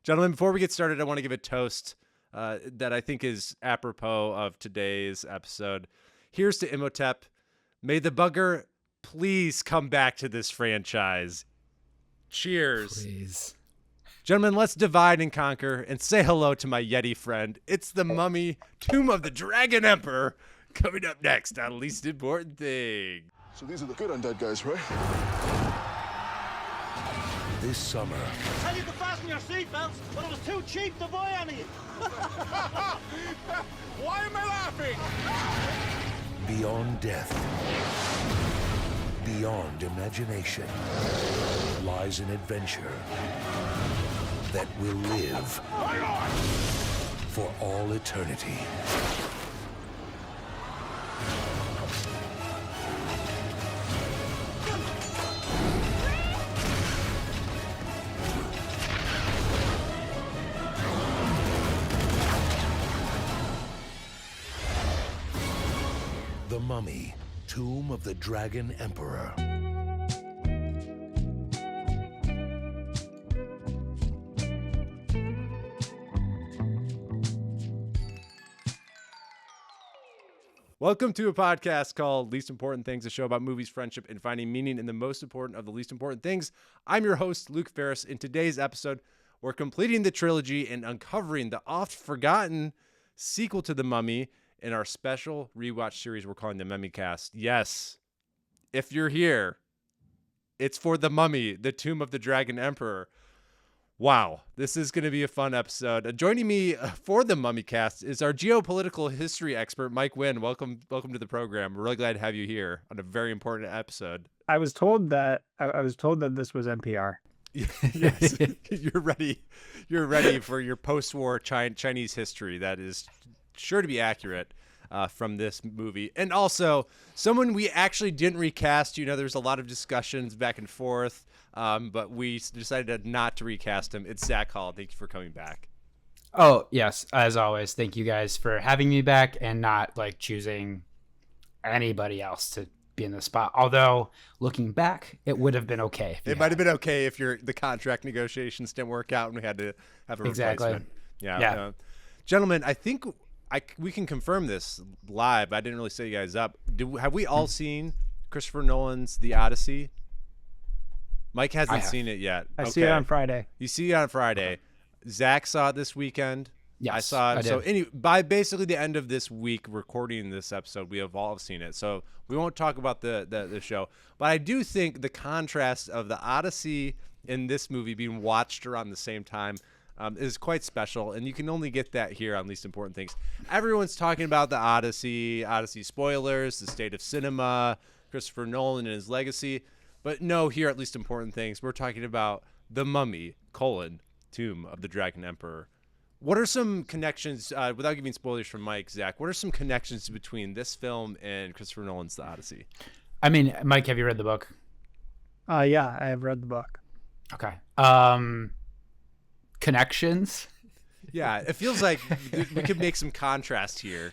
Gentlemen, before we get started, I want to give a toast that I think is apropos of today's episode. Here's to Imoteph. May the bugger please come back to this franchise. Cheers. Please. Gentlemen, let's divide and conquer and say hello to my Yeti friend. It's the Mummy, Tomb of the Dragon Emperor, coming up next on Least Important Thing. So these are the good undead guys, right? This summer, Tell you to fasten your seatbelts, but it was too cheap to buy any. Why am I laughing? beyond death, beyond imagination, lies an adventure that will live for all eternity. The Mummy, Tomb of the Dragon Emperor. Welcome to a podcast called Least Important Things, a show about movies, friendship, and finding meaning in the most important of the least important things. I'm your host, Luke Ferris. In today's episode, we're completing the trilogy and uncovering the oft-forgotten sequel to The Mummy in our special rewatch series we're calling the Mummycast. Yes, if you're here, it's for The Mummy, the Tomb of the Dragon Emperor. Wow, this is going to be a fun episode. Joining me for the Mummycast is our geopolitical history expert, Mike Wynne. Welcome to the program. We're really glad to have you here on a very important episode. I was told that this was NPR. Yes, you're ready. You're ready for your post-war Chinese history that is sure to be accurate from this movie. And also, someone we actually didn't recast. You know, there's a lot of discussions back and forth. But we decided not to recast him. It's Zach Hall. Thank you for coming back. Oh, yes. As always, thank you guys for having me back and not like choosing anybody else to be in the spot. Although looking back, it would have been okay. It might have been okay if the contract negotiations didn't work out and we had to have a replacement. Yeah. Gentlemen, I think we can confirm this live. I didn't really set you guys up. Have we all seen Christopher Nolan's The Odyssey? Mike hasn't seen it yet. I see it on Friday. You see it on Friday. Okay. Zach saw it this weekend. Yes, I saw it. I did. So by basically the end of this week recording this episode, we have all seen it. So we won't talk about the show. But I do think the contrast of the Odyssey and this movie being watched around the same time is quite special. And you can only get that here on Least Important Things. Everyone's talking about the Odyssey spoilers, the state of cinema, Christopher Nolan and his legacy. But no, here at Least Important Things, we're talking about The Mummy, Tomb of the Dragon Emperor. What are some connections, without giving spoilers from Mike, Zach, what are some connections between this film and Christopher Nolan's The Odyssey? I mean, Mike, have you read the book? Yeah, I have read the book. Okay. Connections? Yeah, it feels like we could make some contrast here.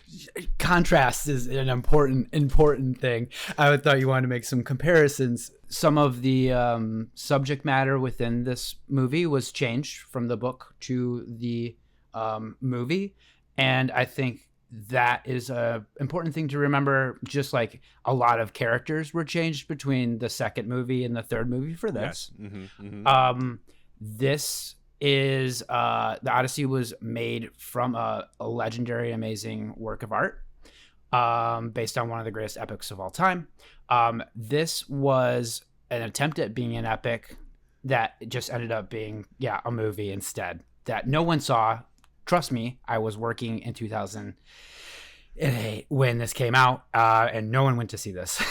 Contrast is an important thing. I thought you wanted to make some comparisons. Some of the subject matter within this movie was changed from the book to the movie. And I think that is an important thing to remember. Just like a lot of characters were changed between the second movie and the third movie for this. Yes. Mm-hmm. This is the Odyssey was made from a legendary, amazing work of art based on one of the greatest epics of all time. This was an attempt at being an epic that just ended up being, a movie instead that no one saw. Trust me, I was working in 2008 when this came out, and no one went to see this.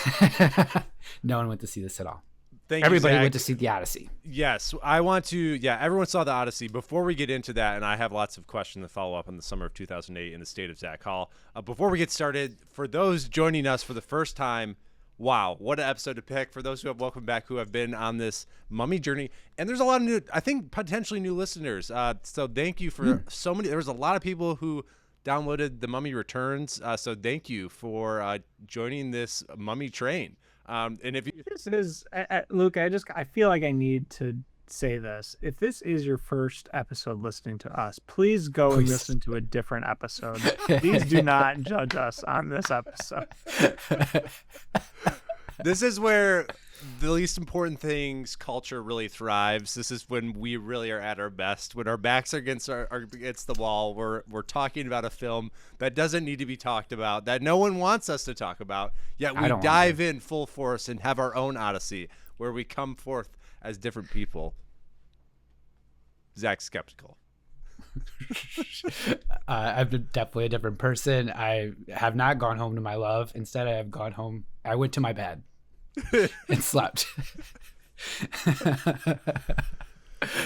No one went to see this at all. Everybody went to see The Odyssey. Yes, I want to. Yeah, everyone saw The Odyssey. Before we get into that, and I have lots of questions to follow up on the summer of 2008 in the state of Zach Hall. Before we get started, for those joining us for the first time, wow, what an episode to pick. For those who have welcome back, who have been on this Mummy journey, and there's a lot of new, I think potentially new listeners. So thank you for so many. There was a lot of people who downloaded The Mummy Returns. So thank you for joining this Mummy train. And if you, This is Luke. I feel like I need to say this. If this is your first episode listening to us, please go and Please. listen to a different episode. Please do not judge us on this episode. This is where the least important things culture really thrives. This is when we really are at our best. When our backs are against against the wall, we're talking about a film that doesn't need to be talked about, that no one wants us to talk about. Yet we dive in full force and have our own odyssey where we come forth as different people. Zach's skeptical. I'm definitely a different person. I have not gone home to my love. Instead, I have gone home. I went to my bed and slept.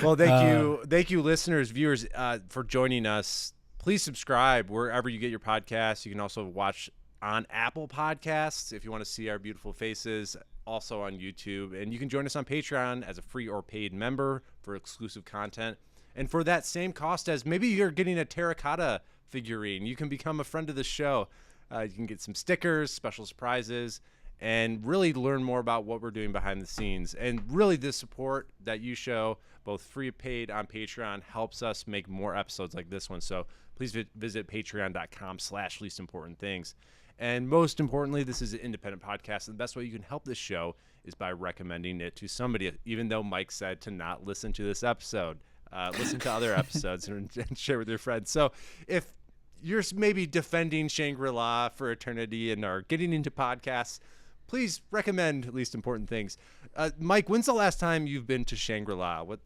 Well, thank you, listeners, viewers, for joining us. Please subscribe wherever you get your podcasts. You can also watch on Apple Podcasts if you want to see our beautiful faces. Also on YouTube, and you can join us on Patreon as a free or paid member for exclusive content. And for that same cost as maybe you're getting a terracotta figurine, you can become a friend of the show. You can get some stickers, special surprises, and really learn more about what we're doing behind the scenes. And really the support that you show, both free and paid on Patreon, helps us make more episodes like this one. So please visit patreon.com/leastimportantthings. And most importantly, this is an independent podcast. And the best way you can help this show is by recommending it to somebody, even though Mike said to not listen to this episode. Listen to other episodes and share with your friends. So if you're maybe defending Shangri-La for eternity and are getting into podcasts, please recommend Least Important Things. Mike, when's the last time you've been to Shangri-La? What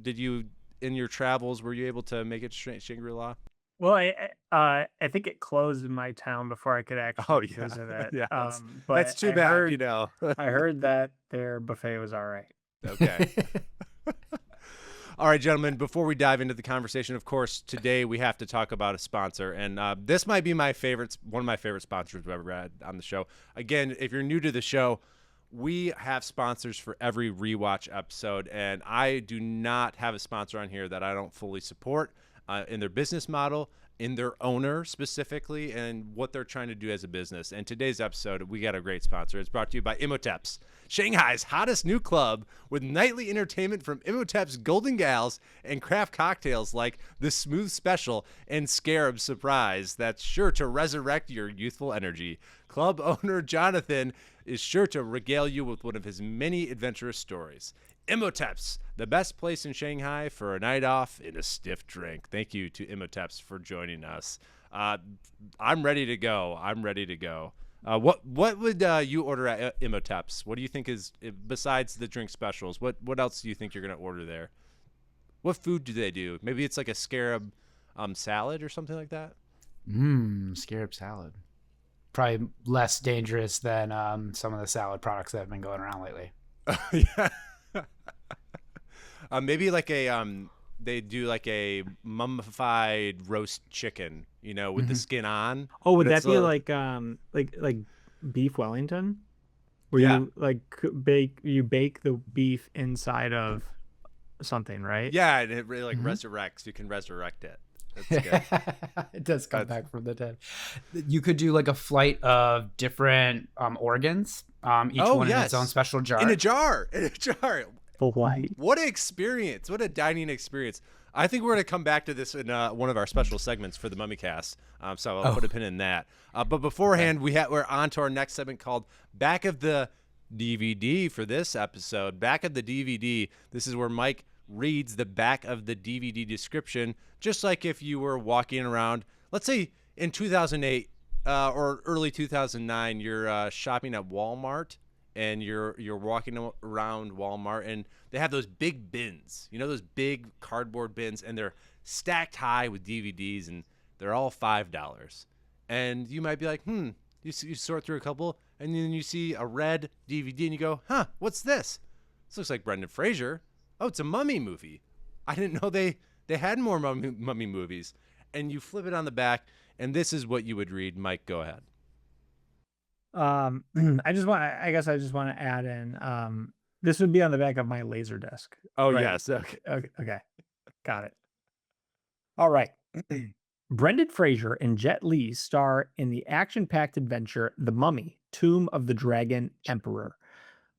did you, in your travels, were you able to make it to Shangri-La? Well, I think it closed in my town before I could actually visit it. Yeah, but that's too I bad, heard, you know. I heard that their buffet was all right. Okay. All right, gentlemen, before we dive into the conversation, of course, today we have to talk about a sponsor. And this might be one of my favorite sponsors we've ever had on the show. Again, if you're new to the show, we have sponsors for every rewatch episode. And I do not have a sponsor on here that I don't fully support in their business model, in their owner specifically, and what they're trying to do as a business. And today's episode, we got a great sponsor. It's brought to you by Imoteph, Shanghai's hottest new club with nightly entertainment from Imotep's Golden Gals and craft cocktails like the Smooth Special and Scarab Surprise that's sure to resurrect your youthful energy. Club owner Jonathan is sure to regale you with one of his many adventurous stories. Imotep's, the best place in Shanghai for a night off and a stiff drink. Thank you to Imotep's for joining us. I'm ready to go. What would you order at Imotep's? What do you think is, besides the drink specials, what else do you think you're going to order there? What food do they do? Maybe it's like a scarab salad or something like that? Scarab salad. Probably less dangerous than some of the salad products that have been going around lately. Yeah. Maybe like they do like a mummified roast chicken, with the skin on. Oh, would that be like beef Wellington, where you bake the beef inside of something, right? Yeah, and it really resurrects. You can resurrect it. That's good. It does come back from the dead. You could do like a flight of different organs, each one in its own special jar. In a jar. White. What an experience. What a dining experience. I think we're going to come back to this in one of our special segments for the Mummycast. So I'll put a pin in that. But beforehand, we're on to our next segment called Back of the DVD for this episode. Back of the DVD. This is where Mike reads the back of the DVD description, just like if you were walking around, let's say in 2008 or early 2009, you're shopping at Walmart. And you're walking around Walmart, and they have those big bins, those big cardboard bins, and they're stacked high with DVDs, and they're all $5. And you might be like, you sort through a couple, and then you see a red DVD, and you go, what's this? This looks like Brendan Fraser. Oh, it's a mummy movie. I didn't know they had more mummy movies. And you flip it on the back, and this is what you would read. Mike, go ahead. I just want to add in, this would be on the back of my laser disc. Oh, right? yes. Okay. Got it. All right. Brendan Fraser and Jet Li star in the action-packed adventure The Mummy, Tomb of the Dragon Emperor.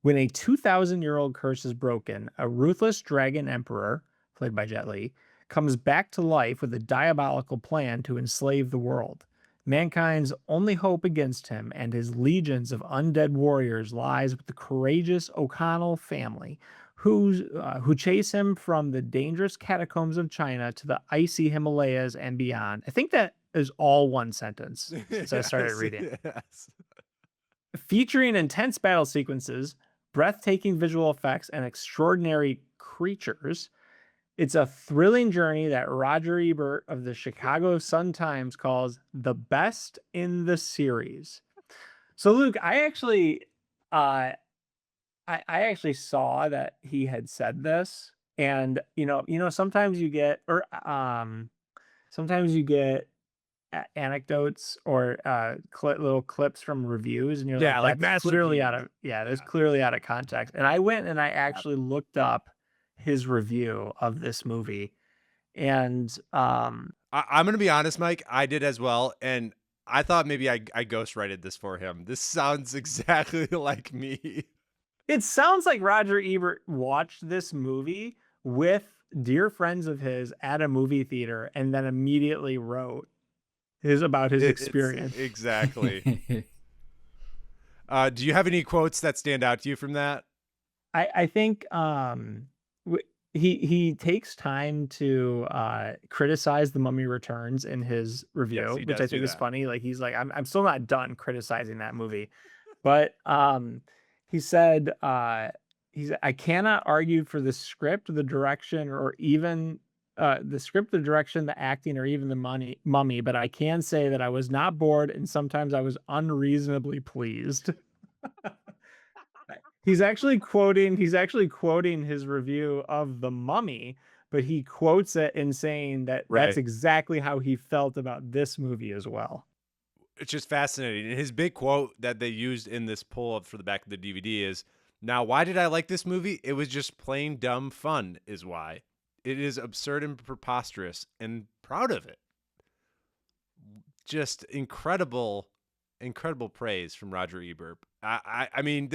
When a 2,000-year-old curse is broken, a ruthless dragon emperor, played by Jet Li, comes back to life with a diabolical plan to enslave the world. Mankind's only hope against him and his legions of undead warriors lies with the courageous O'Connell family, who chase him from the dangerous catacombs of China to the icy Himalayas and beyond. I think that is all one sentence since I started reading. Yes. Featuring intense battle sequences, breathtaking visual effects, and extraordinary creatures, it's a thrilling journey that Roger Ebert of the Chicago Sun-Times calls the best in the series. So, Luke, I actually saw that he had said this, and sometimes you get anecdotes or little clips from reviews, and you're like that's clearly that's clearly out of context. And I went and I actually looked up his review of this movie, and I'm gonna be honest, Mike, I did as well, and I thought maybe I ghostwrited this for him. This sounds exactly like me. It sounds like Roger Ebert watched this movie with dear friends of his at a movie theater and then immediately wrote about his experience. Exactly. Do you have any quotes that stand out to you from that? I think he takes time to criticize The Mummy Returns in his review, Yes, which I think is funny. Like, he's like, I'm still not done criticizing that movie, but he said I cannot argue for the script, the direction, or even the script, the direction, the acting, or even the mummy, but I can say that I was not bored, and sometimes I was unreasonably pleased. He's actually quoting his review of The Mummy, but he quotes it in saying that that's exactly how he felt about this movie as well. It's just fascinating. And his big quote that they used in this pull-up for the back of the DVD is, "Now, why did I like this movie? It was just plain dumb fun is why. It is absurd and preposterous, and proud of it." Just incredible praise from Roger Ebert. I mean,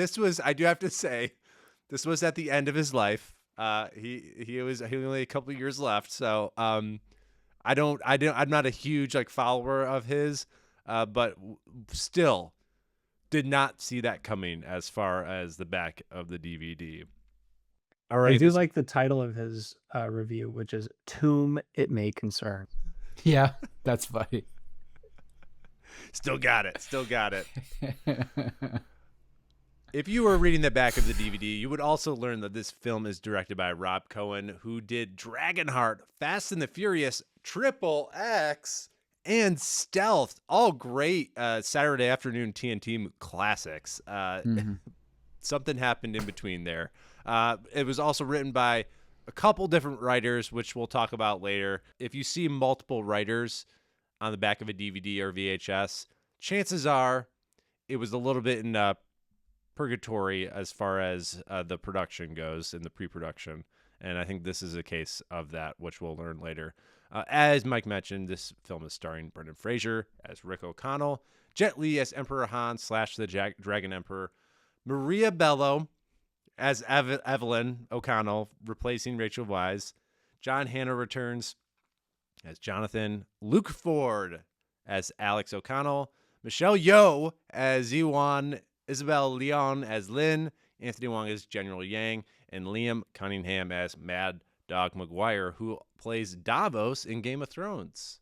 I do have to say, this was at the end of his life. He only a couple of years left. So, I'm not a huge follower of his, but still did not see that coming as far as the back of the DVD. All right. I do like the title of his review, which is "Tomb It May Concern." Yeah, that's funny. Still got it. If you were reading the back of the DVD, you would also learn that this film is directed by Rob Cohen, who did Dragonheart, Fast and the Furious, Triple X, and Stealth. All great Saturday afternoon TNT classics. Something happened in between there. It was also written by a couple different writers, which we'll talk about later. If you see multiple writers on the back of a DVD or VHS, chances are it was a little bit in purgatory as far as the production goes, in the pre-production. And I think this is a case of that, which we'll learn later. As Mike mentioned, this film is starring Brendan Fraser as Rick O'Connell, Jet Li as Emperor Han / the Dragon Emperor, Maria Bello as Evelyn O'Connell, replacing Rachel Weisz, John Hannah returns as Jonathan, Luke Ford as Alex O'Connell, Michelle Yeoh as Ziwan, Isabel Leon as Lin, Anthony Wong as General Yang, and Liam Cunningham as Mad Dog McGuire, who plays Davos in Game of Thrones.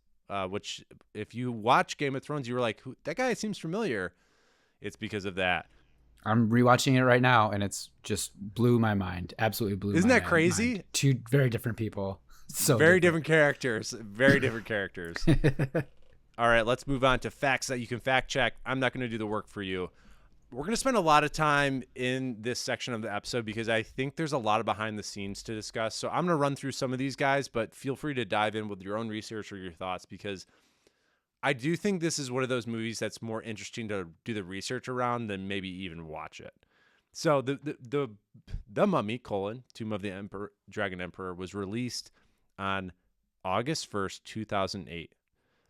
Which, if you watch Game of Thrones, you were like, that guy seems familiar. It's because of that. I'm rewatching it right now, and it's just blew my mind. Absolutely blew my mind. Isn't that crazy? Two very different people. So very different characters. Very different characters. All right, let's move on to facts that you can fact check. I'm not going to do the work for you. We're going to spend a lot of time in this section of the episode because I think there's a lot of behind the scenes to discuss. So I'm going to run through some of these guys, but feel free to dive in with your own research or your thoughts, because I do think this is one of those movies that's more interesting to do the research around than maybe even watch it. So the Mummy, Tomb of the Dragon Emperor, was released on August 1st, 2008.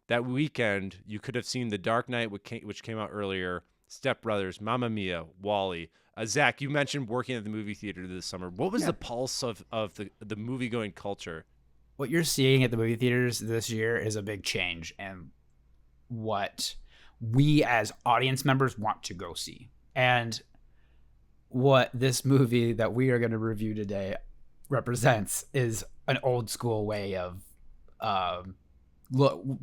That weekend, you could have seen The Dark Knight, which came out earlier, Step Brothers, Mamma Mia, Wall-E. Zach, you mentioned working at the movie theater this summer. What was the pulse of the movie going culture? What you're seeing at the movie theaters this year is a big change, and what we as audience members want to go see. And what this movie that we are going to review today represents is an old school way of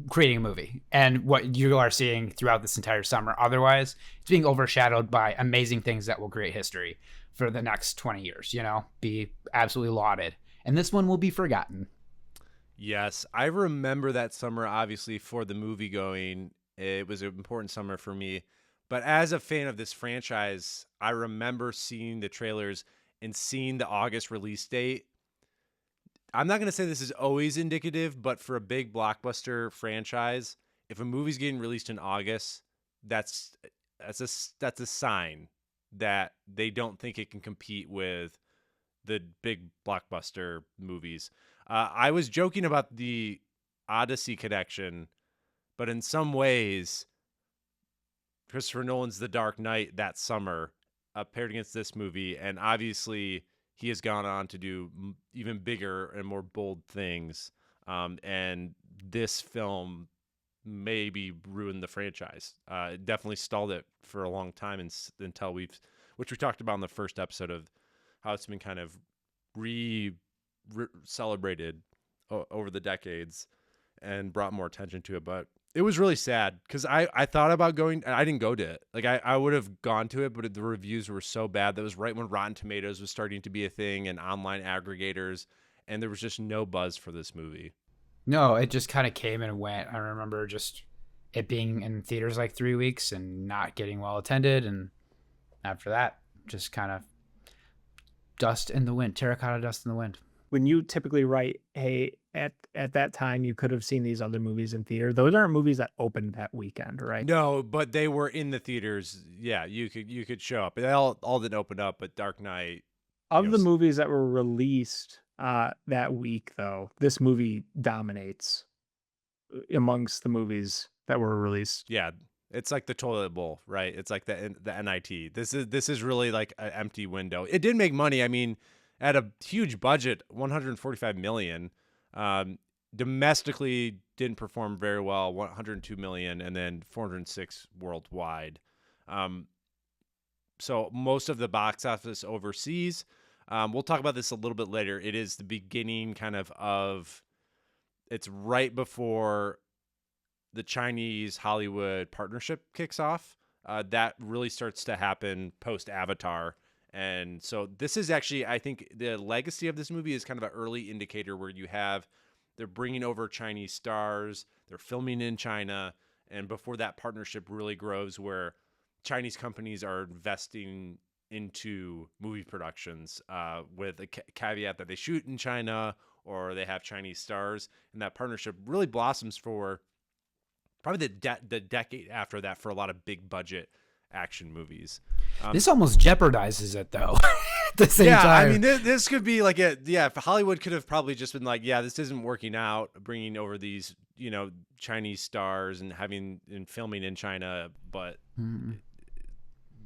creating a movie. And what you are seeing throughout this entire summer, otherwise, it's being overshadowed by amazing things that will create history for the next 20 years, be absolutely lauded. And this one will be forgotten. Yes, I remember that summer, obviously, for the movie going. It was an important summer for me. But as a fan of this franchise, I remember seeing the trailers and seeing the August release date. I'm not going to say this is always indicative, but for a big blockbuster franchise, if a movie's getting released in August, that's a sign that they don't think it can compete with the big blockbuster movies. I was joking about the Odyssey connection, but in some ways, Christopher Nolan's The Dark Knight that summer paired against this movie, and obviously he has gone on to do even bigger and more bold things, and this film maybe ruined the franchise. It definitely stalled it for a long time until which we talked about in the first episode of how it's been kind of celebrated over the decades and brought more attention to it. But it was really sad because I thought about going, and I didn't go to it. Like I would have gone to it, but the reviews were so bad. That was right when Rotten Tomatoes was starting to be a thing and online aggregators, and there was just no buzz for this movie. No, it just kind of came and went. I remember just it being in theaters like 3 weeks and not getting well attended, and after that, just kind of dust in the wind, terracotta dust in the wind. When you typically write, hey, at that time you could have seen these other movies in theater, those aren't movies that opened that weekend, right? No, but they were in the theaters. Yeah, you could show up. They all didn't open up, but Dark Knight. Of the movies that were released that week, though, this movie dominates amongst the movies that were released. Yeah, it's like the toilet bowl, right? It's like the NIT. This is really like an empty window. It did make money. I mean, at a huge budget, $145 million. Domestically didn't perform very well, $102 million, and then $406 worldwide. So most of the box office overseas. We'll talk about this a little bit later. It is the beginning of it's right before the Chinese Hollywood partnership kicks off. That really starts to happen post Avatar. And so this is actually, I think the legacy of this movie is kind of an early indicator where they're bringing over Chinese stars, they're filming in China, and before that partnership really grows where Chinese companies are investing into movie productions with a caveat that they shoot in China or they have Chinese stars, and that partnership really blossoms for probably the decade after that for a lot of big budget action movies. This almost jeopardizes it, though. At the same time. I mean, this could be like Hollywood could have probably just been like, yeah, this isn't working out, bringing over these, Chinese stars and filming in China, but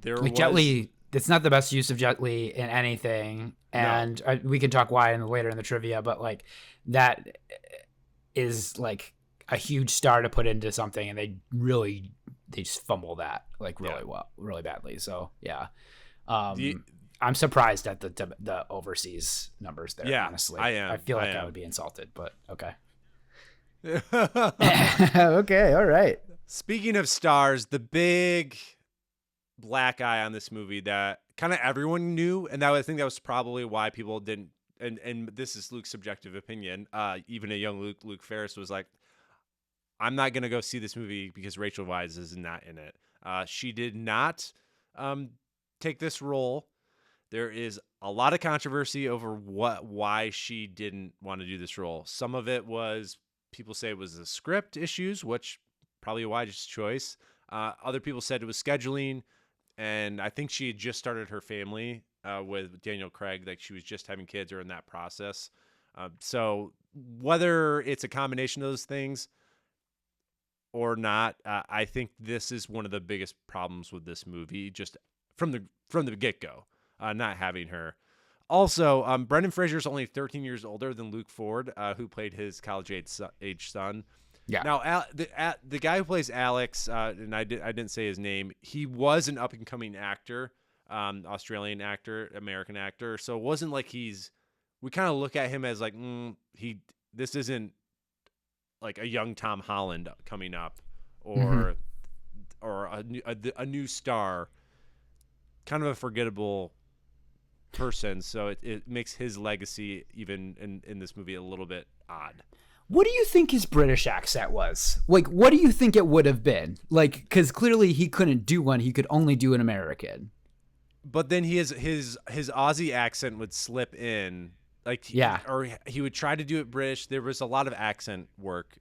Jet Li, it's not the best use of Jet Li in anything, and we can talk why later in the trivia, but like that is like a huge star to put into something, and they just fumble that like really badly. So yeah, I'm surprised at the overseas numbers there. Yeah, honestly, I am. I feel like I would be insulted, but okay. Okay, all right. Speaking of stars, the big black eye on this movie that kind of everyone knew, and I think that was probably why people didn't. And this is Luke's subjective opinion. Even a young Luke Ferris was like, I'm not going to go see this movie because Rachel Weisz is not in it. She did not take this role. There is a lot of controversy over why she didn't want to do this role. Some of it was, people say it was the script issues, which probably a wise choice. Other people said it was scheduling, and I think she had just started her family with Daniel Craig, like she was just having kids or in that process. So whether it's a combination of those things, or not, I think this is one of the biggest problems with this movie, just from the get-go, not having her. Also, Brendan Fraser is only 13 years older than Luke Ford, who played his college-age son. Yeah. Now, the guy who plays Alex, and I didn't say his name, he was an up-and-coming actor, Australian actor, American actor. So it wasn't like we kind of look at him as like, this isn't like a young Tom Holland coming up, or a new star, kind of a forgettable person. So it makes his legacy even in this movie a little bit odd. What do you think his British accent was? Like, what do you think it would have been? Like, because clearly he couldn't do one. He could only do an American. But then his Aussie accent would slip in. Like, or he would try to do it British. There was a lot of accent work.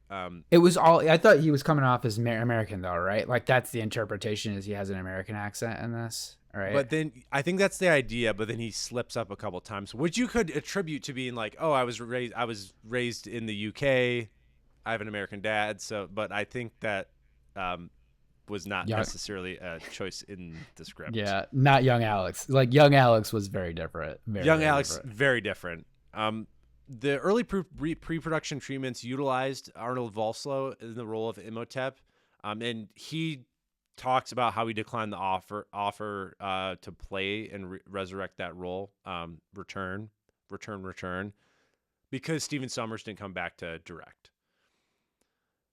It was all, I thought he was coming off as American though, right? Like that's the interpretation, is he has an American accent in this, right? But then I think that's the idea. But then he slips up a couple times, which you could attribute to being like, oh, I was raised in the UK. I have an American dad. So, but I think that was not necessarily a choice in the script. Yeah, not young Alex. Like young Alex was very different. Young Alex, very different. The early pre-production treatments utilized Arnold Vosloo in the role of Imotep, and he talks about how he declined the offer to play and resurrect that role, return, because Stephen Sommers didn't come back to direct.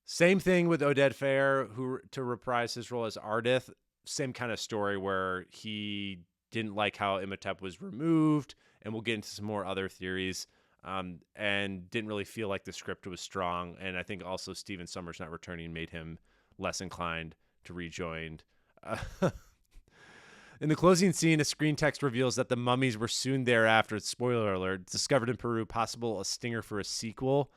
Same thing with Oded Fehr, who to reprise his role as Ardith. Same kind of story where he didn't like how Imotep was removed, and we'll get into some more other theories, and didn't really feel like the script was strong. And I think also Stephen Sommers not returning made him less inclined to rejoin. In the closing scene, a screen text reveals that the mummies were soon thereafter, spoiler alert, discovered in Peru, possible a stinger for a sequel.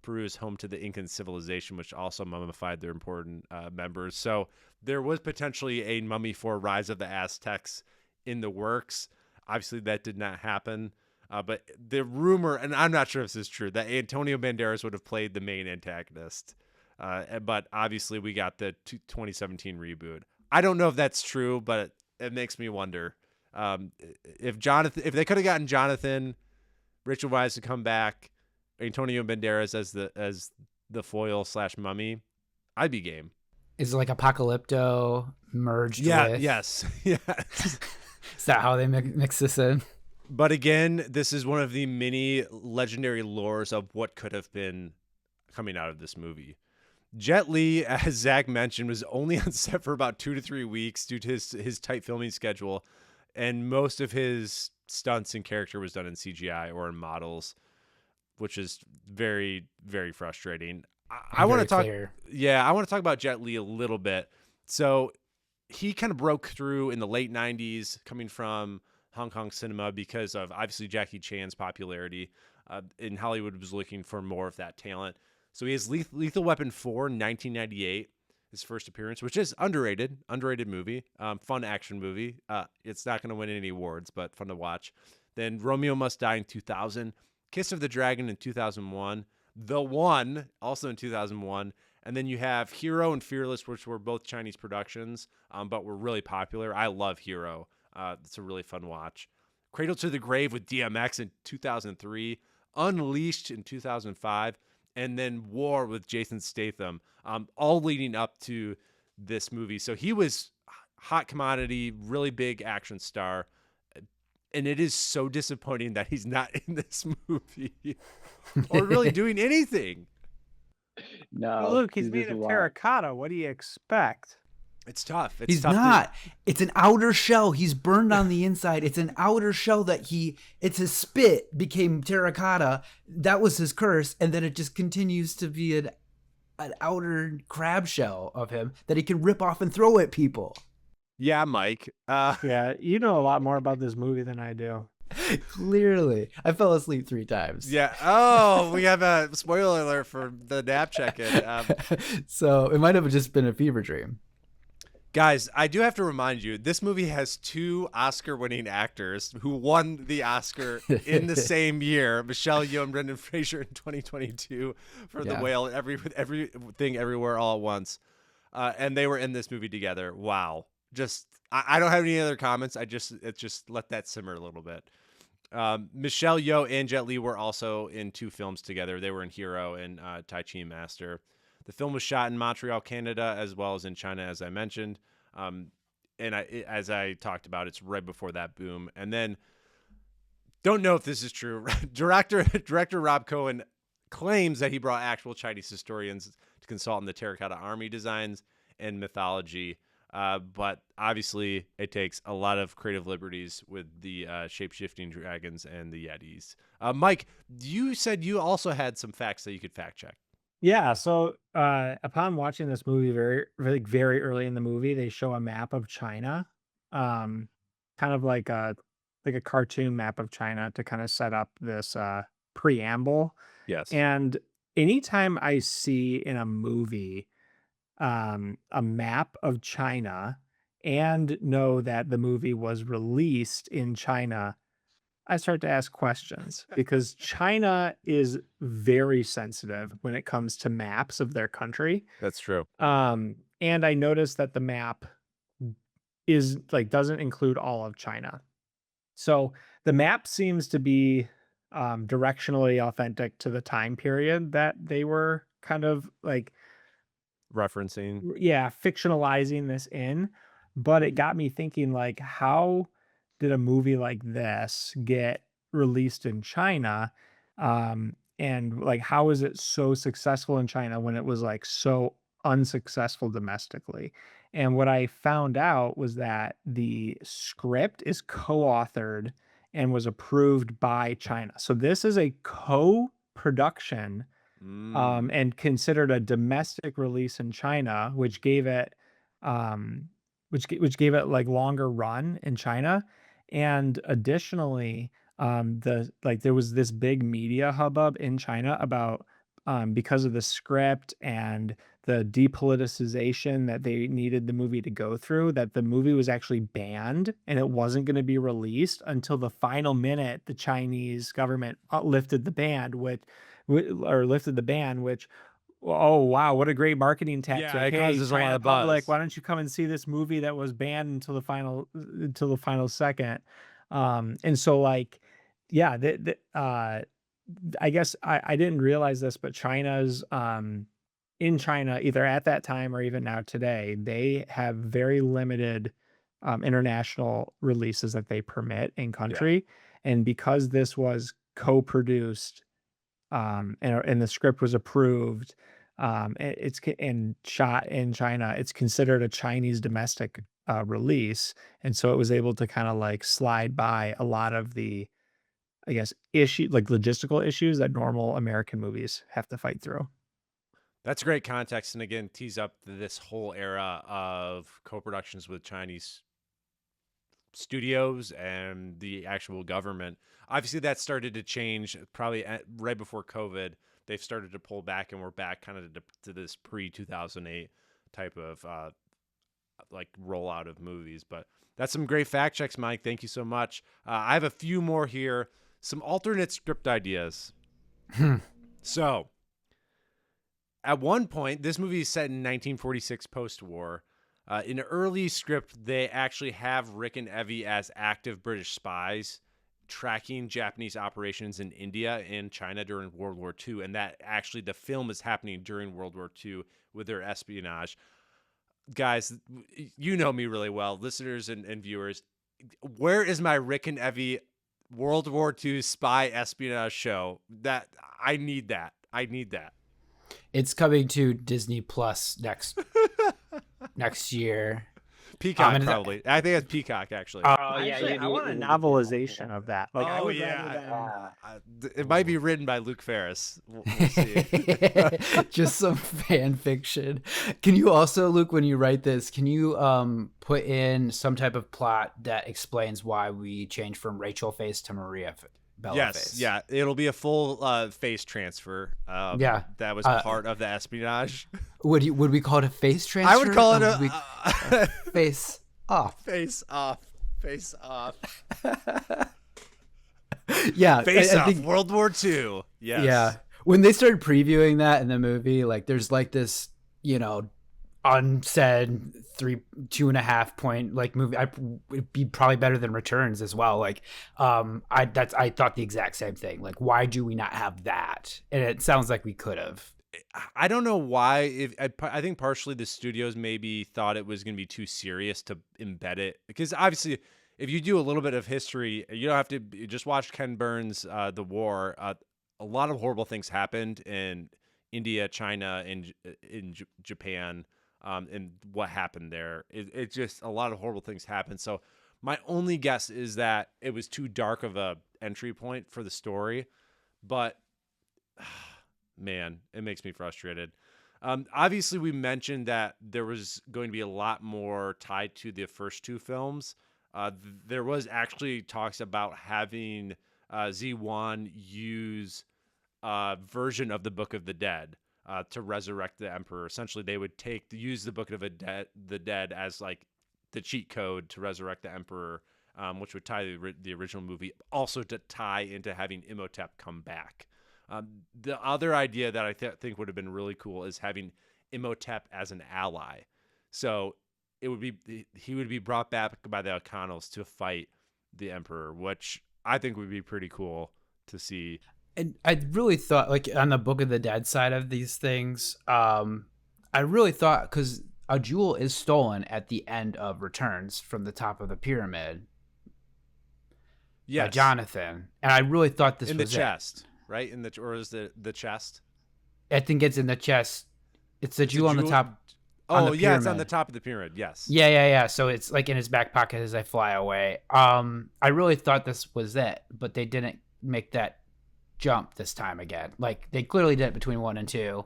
Peru is home to the Incan civilization, which also mummified their important members. So there was potentially a Mummy 4 Rise of the Aztecs in the works. Obviously, that did not happen. But the rumor, and I'm not sure if this is true, that Antonio Banderas would have played the main antagonist. But obviously, we got the 2017 reboot. I don't know if that's true, but it makes me wonder. If they could have gotten Jonathan, Rachel Weisz to come back, Antonio Banderas as the foil / mummy, I'd be game. Is it like Apocalypto merged with? Yes. Is that how they mix this in? But again, this is one of the many legendary lores of what could have been coming out of this movie. Jet Li, as Zach mentioned, was only on set for about 2 to 3 weeks due to his tight filming schedule, and most of his stunts and character was done in CGI or in models, which is very, very frustrating. I want to talk. Yeah, I want to talk about Jet Li a little bit. So he kind of broke through in the late 90s, coming from Hong Kong cinema because of obviously Jackie Chan's popularity. In Hollywood was looking for more of that talent. So he has Lethal Weapon 4 in 1998, his first appearance, which is underrated movie, fun action movie. It's not going to win any awards, but fun to watch. Then Romeo Must Die in 2000, Kiss of the Dragon in 2001, The One also in 2001, and then you have Hero and Fearless, which were both Chinese productions, but were really popular. I love Hero. It's a really fun watch. Cradle to the Grave with DMX in 2003, Unleashed in 2005, and then War with Jason Statham, all leading up to this movie. So he was hot commodity, really big action star. And it is so disappointing that he's not in this movie or really doing anything. No, well, Luke, he's made of terracotta. What do you expect? It's tough. He's not. It's an outer shell. He's burned on the inside. It's an outer shell that it's his spit became terracotta. That was his curse. And then it just continues to be an outer crab shell of him that he can rip off and throw at people. Yeah, Mike. Yeah, you know a lot more about this movie than I do. Clearly. I fell asleep 3 times. Yeah. Oh, we have a spoiler alert for the nap check-in. So it might have just been a fever dream. Guys, I do have to remind you, this movie has 2 Oscar-winning actors who won the Oscar in the same year. Michelle Yeoh and Brendan Fraser in 2022 for The Whale, Everything Everywhere All at Once. And they were in this movie together. Wow. I don't have any other comments. It's just let that simmer a little bit. Michelle Yeoh and Jet Li were also in 2 films together. They were in Hero and Tai Chi Master. The film was shot in Montreal, Canada, as well as in China, as I mentioned. As I talked about, it's right before that boom. And then, don't know if this is true. Director Rob Cohen claims that he brought actual Chinese historians to consult on the Terracotta Army designs and mythology. But obviously, it takes a lot of creative liberties with the shape-shifting dragons and the yetis. Mike, you said you also had some facts that you could fact check. Yeah, so upon watching this movie very early in the movie, they show a map of China, kind of like a cartoon map of China to kind of set up this preamble. Yes. And anytime I see in a movie a map of China and know that the movie was released in China, I start to ask questions because China is very sensitive when it comes to maps of their country. That's true. And I noticed that the map is doesn't include all of China. So the map seems to be directionally authentic to the time period that they were kind of Referencing. fictionalizing this in. But it got me thinking, how did a movie like this get released in China? And how is it so successful in China when it was so unsuccessful domestically? And what I found out was that the script is co-authored and was approved by China. So this is a co-production and considered a domestic release in China, which gave it longer run in China. And additionally, there was this big media hubbub in China about because of the script and the depoliticization that they needed the movie to go through, that the movie was actually banned and it wasn't going to be released until the final minute. The Chinese government lifted the ban, which, oh wow, what a great marketing tactic! Yeah, it causes a lot of public, buzz. why don't you come and see this movie that was banned until the final second? And so I guess I didn't realize this, but China's in China, either at that time or even now today, they have very limited international releases that they permit in country. And because this was co-produced and the script was approved, and shot in China, it's considered a Chinese domestic release. And so it was able to kind of slide by a lot of the, I guess, logistical issues that normal American movies have to fight through. That's great context, and again, tease up this whole era of co-productions with Chinese studios and the actual government. Obviously, that started to change probably right before COVID. They've started to pull back, and we're back kind of to this pre-2008 type of rollout of movies. But that's some great fact checks, Mike. Thank you so much. I have a few more here. Some alternate script ideas. So, at one point, this movie is set in 1946 post-war. In an early script, they actually have Rick and Evie as active British spies tracking Japanese operations in India and China during World War II. And that actually, the film is happening during World War II with their espionage. Guys, you know me really well, listeners and viewers. Where is my Rick and Evie World War II spy espionage show? That I need that. It's coming to Disney Plus next year. Peacock, probably. I think it's Peacock, actually. I want a novelization of that. It might be written by Luke Ferris. We'll see. Just some fan fiction. Can you also, Luke, when you write this, can you put in some type of plot that explains why we changed from Rachel face to Maria Bella face? Yes, yeah. It'll be a full face transfer. That was part of the espionage. Would we call it a face transfer? I would call it Or a would we- face off. face off. Face off. Yeah, Face I off. think- World War II. Yes. Yeah. When they started previewing that in the movie, like there's like this, unsaid 2.5 point like movie. It'd be probably better than Returns as well. Like, I thought the exact same thing. Like, why do we not have that? And it sounds like we could have. I don't know why. I think partially the studios maybe thought it was going to be too serious to embed it, because obviously, if you do a little bit of history, you don't have to just watch Ken Burns' The War. A lot of horrible things happened in India, China, and in Japan, and what happened there. It just, a lot of horrible things happened. So my only guess is that it was too dark of a entry point for the story, but. Man, it makes me frustrated. Obviously, we mentioned that there was going to be a lot more tied to the first two films. There was actually talks about having Z1 use a version of the Book of the Dead to resurrect the Emperor. Essentially, they would use the Book of the Dead as like the cheat code to resurrect the Emperor, which would tie the original movie, also to tie into having Imotep come back. The other idea that I think would have been really cool is having Imotep as an ally. So he would be brought back by the O'Connells to fight the Emperor, which I think would be pretty cool to see. And I really thought, like, on the Book of the Dead side of these things, I really thought, because a jewel is stolen at the end of Returns from the top of the pyramid by Jonathan, and I really thought this in was the chest. Right? Or is the chest? I think it's in the chest. It's the jewel on the top. Oh, yeah, it's on the top of the pyramid. Yes. Yeah. So it's like in his back pocket as I fly away. I really thought this was it, but they didn't make that jump this time again. Like, they clearly did it between 1 and 2.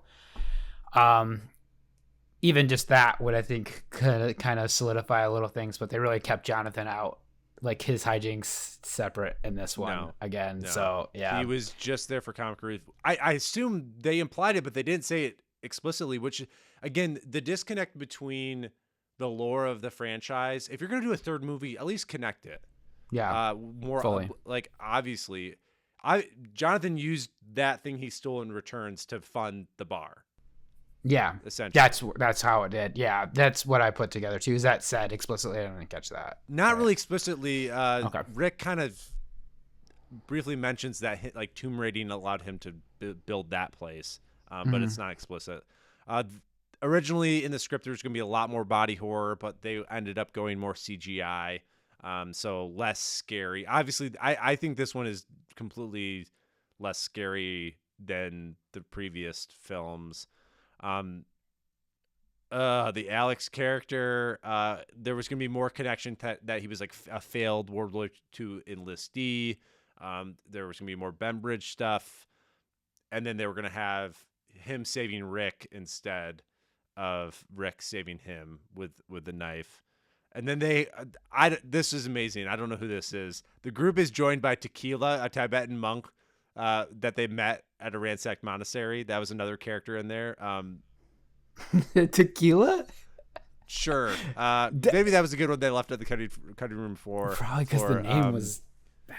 Even just that would, I think, kind of solidify a little things, but they really kept Jonathan out. Like, his hijinks separate in this one again. No. So, yeah. He was just there for comic relief. I assume they implied it, but they didn't say it explicitly, which, again, the disconnect between the lore of the franchise, if you're going to do a third movie, at least connect it. Yeah. More fully. Like, obviously, Jonathan used that thing he stole in Returns to fund the bar. Yeah, essentially. That's how it did. Yeah, that's what I put together too. Is that said explicitly? I didn't catch that. Not really explicitly. Okay. Rick kind of briefly mentions that like tomb raiding allowed him to build that place, but it's not explicit. Originally in the script, there was going to be a lot more body horror, but they ended up going more CGI, so less scary. Obviously, I think this one is completely less scary than the previous films. The Alex character, there was going to be more connection that he was like a failed World War II enlistee. There was going to be more Bembridge stuff. And then they were going to have him saving Rick instead of Rick saving him with the knife. And then this is amazing. I don't know who this is. The group is joined by Tequila, a Tibetan monk that they met at a ransacked monastery. That was another character in there. Tequila? Sure. Maybe that was a good one they left at the cutting room for. Probably because the name was bad.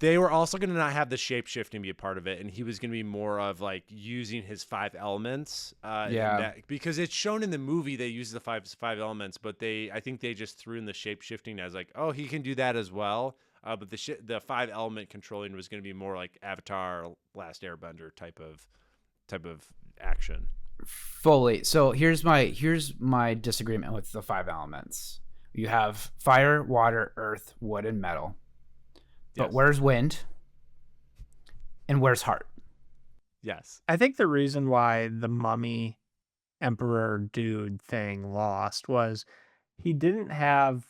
They were also going to not have the shape-shifting be a part of it, and he was going to be more of like using his 5 elements. Because it's shown in the movie they use the five elements, but I think they just threw in the shape-shifting as like, oh, he can do that as well. But the 5 element controlling was going to be more like Avatar, Last Airbender type of action. Fully. So here's my disagreement with the 5 elements. You have fire, water, earth, wood, and metal. But where's wind? And where's heart? Yes. I think the reason why the mummy emperor dude thing lost was he didn't have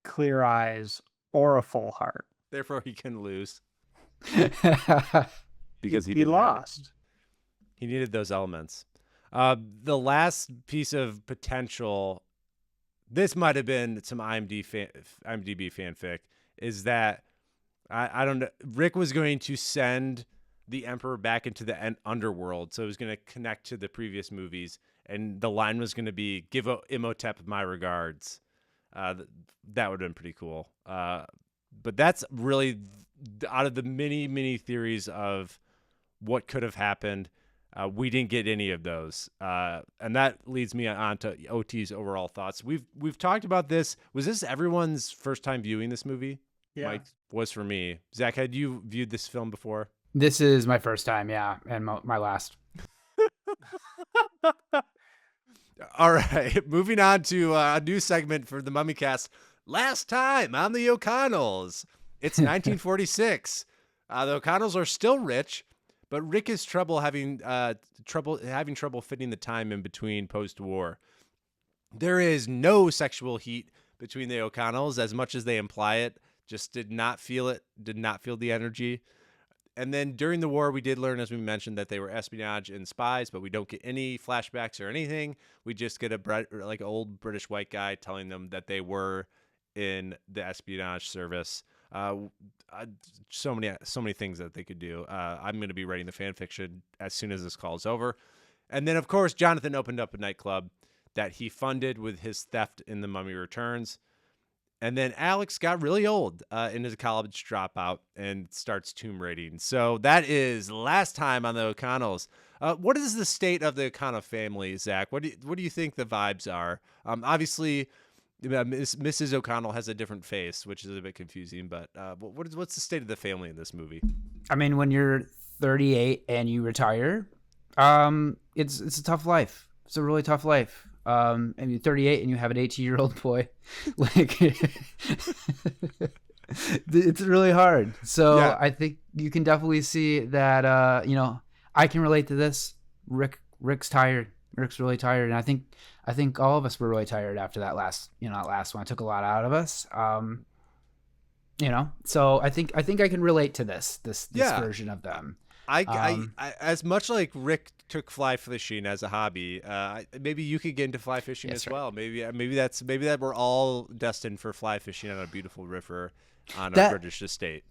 clear eyes or a full heart. Therefore, he can lose. Because he lost. He needed those elements. The last piece of potential, this might have been some IMDb fanfic, is that I don't know. Rick was going to send the Emperor back into the underworld. So it was going to connect to the previous movies, and the line was going to be, "Give Imotep my regards." That would have been pretty cool. But that's really out of the many theories of what could have happened. We didn't get any of those, and that leads me on to OT's overall thoughts. We've talked about this. Was this everyone's first time viewing this movie? Yeah. Mike, was for me. Zach, had you viewed this film before? This is my first time, yeah, and my last. All right, moving on to a new segment for the Mummycast. Last time on the O'Connells. It's 1946. The O'Connells are still rich, but Rick is having trouble fitting the time in between post-war. There is no sexual heat between the O'Connells as much as they imply it. Just did not feel it, did not feel the energy. And then during the war, we did learn, as we mentioned, that they were espionage and spies, but we don't get any flashbacks or anything. We just get an old British white guy telling them that they were in the espionage service. So many things that they could do. I'm going to be writing the fan fiction as soon as this call is over. And then, of course, Jonathan opened up a nightclub that he funded with his theft in The Mummy Returns. And then Alex got really old in his college dropout and starts tomb raiding. So that is last time on the O'Connells. What is the state of the O'Connell family, Zach? What do you think the vibes are? Obviously, Mrs. O'Connell has a different face, which is a bit confusing. But what's the state of the family in this movie? I mean, when you're 38 and you retire, it's a tough life. It's a really tough life. And you're 38 and you have an 18-year-old boy, like it's really hard. So yeah. I think you can definitely see that, I can relate to this. Rick's tired. Rick's really tired. And I think all of us were really tired after that last one. It took a lot out of us. So I think I can relate to this version of them. I as much like Rick took fly fishing as a hobby, maybe you could get into fly fishing as well. Maybe that we're all destined for fly fishing on a beautiful river on a British estate.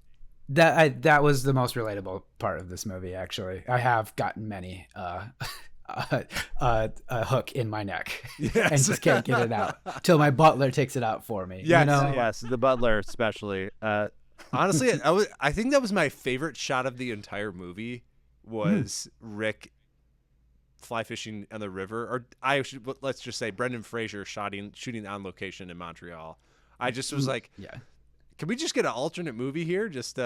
That was the most relatable part of this movie. Actually, I have gotten many a hook in my neck and just can't get it out till my butler takes it out for me. Yes, the butler especially. Honestly, I think that was my favorite shot of the entire movie was Rick fly fishing on the river, or let's just say Brendan Fraser shooting on location in Montreal. I just was like, can we just get an alternate movie here? Just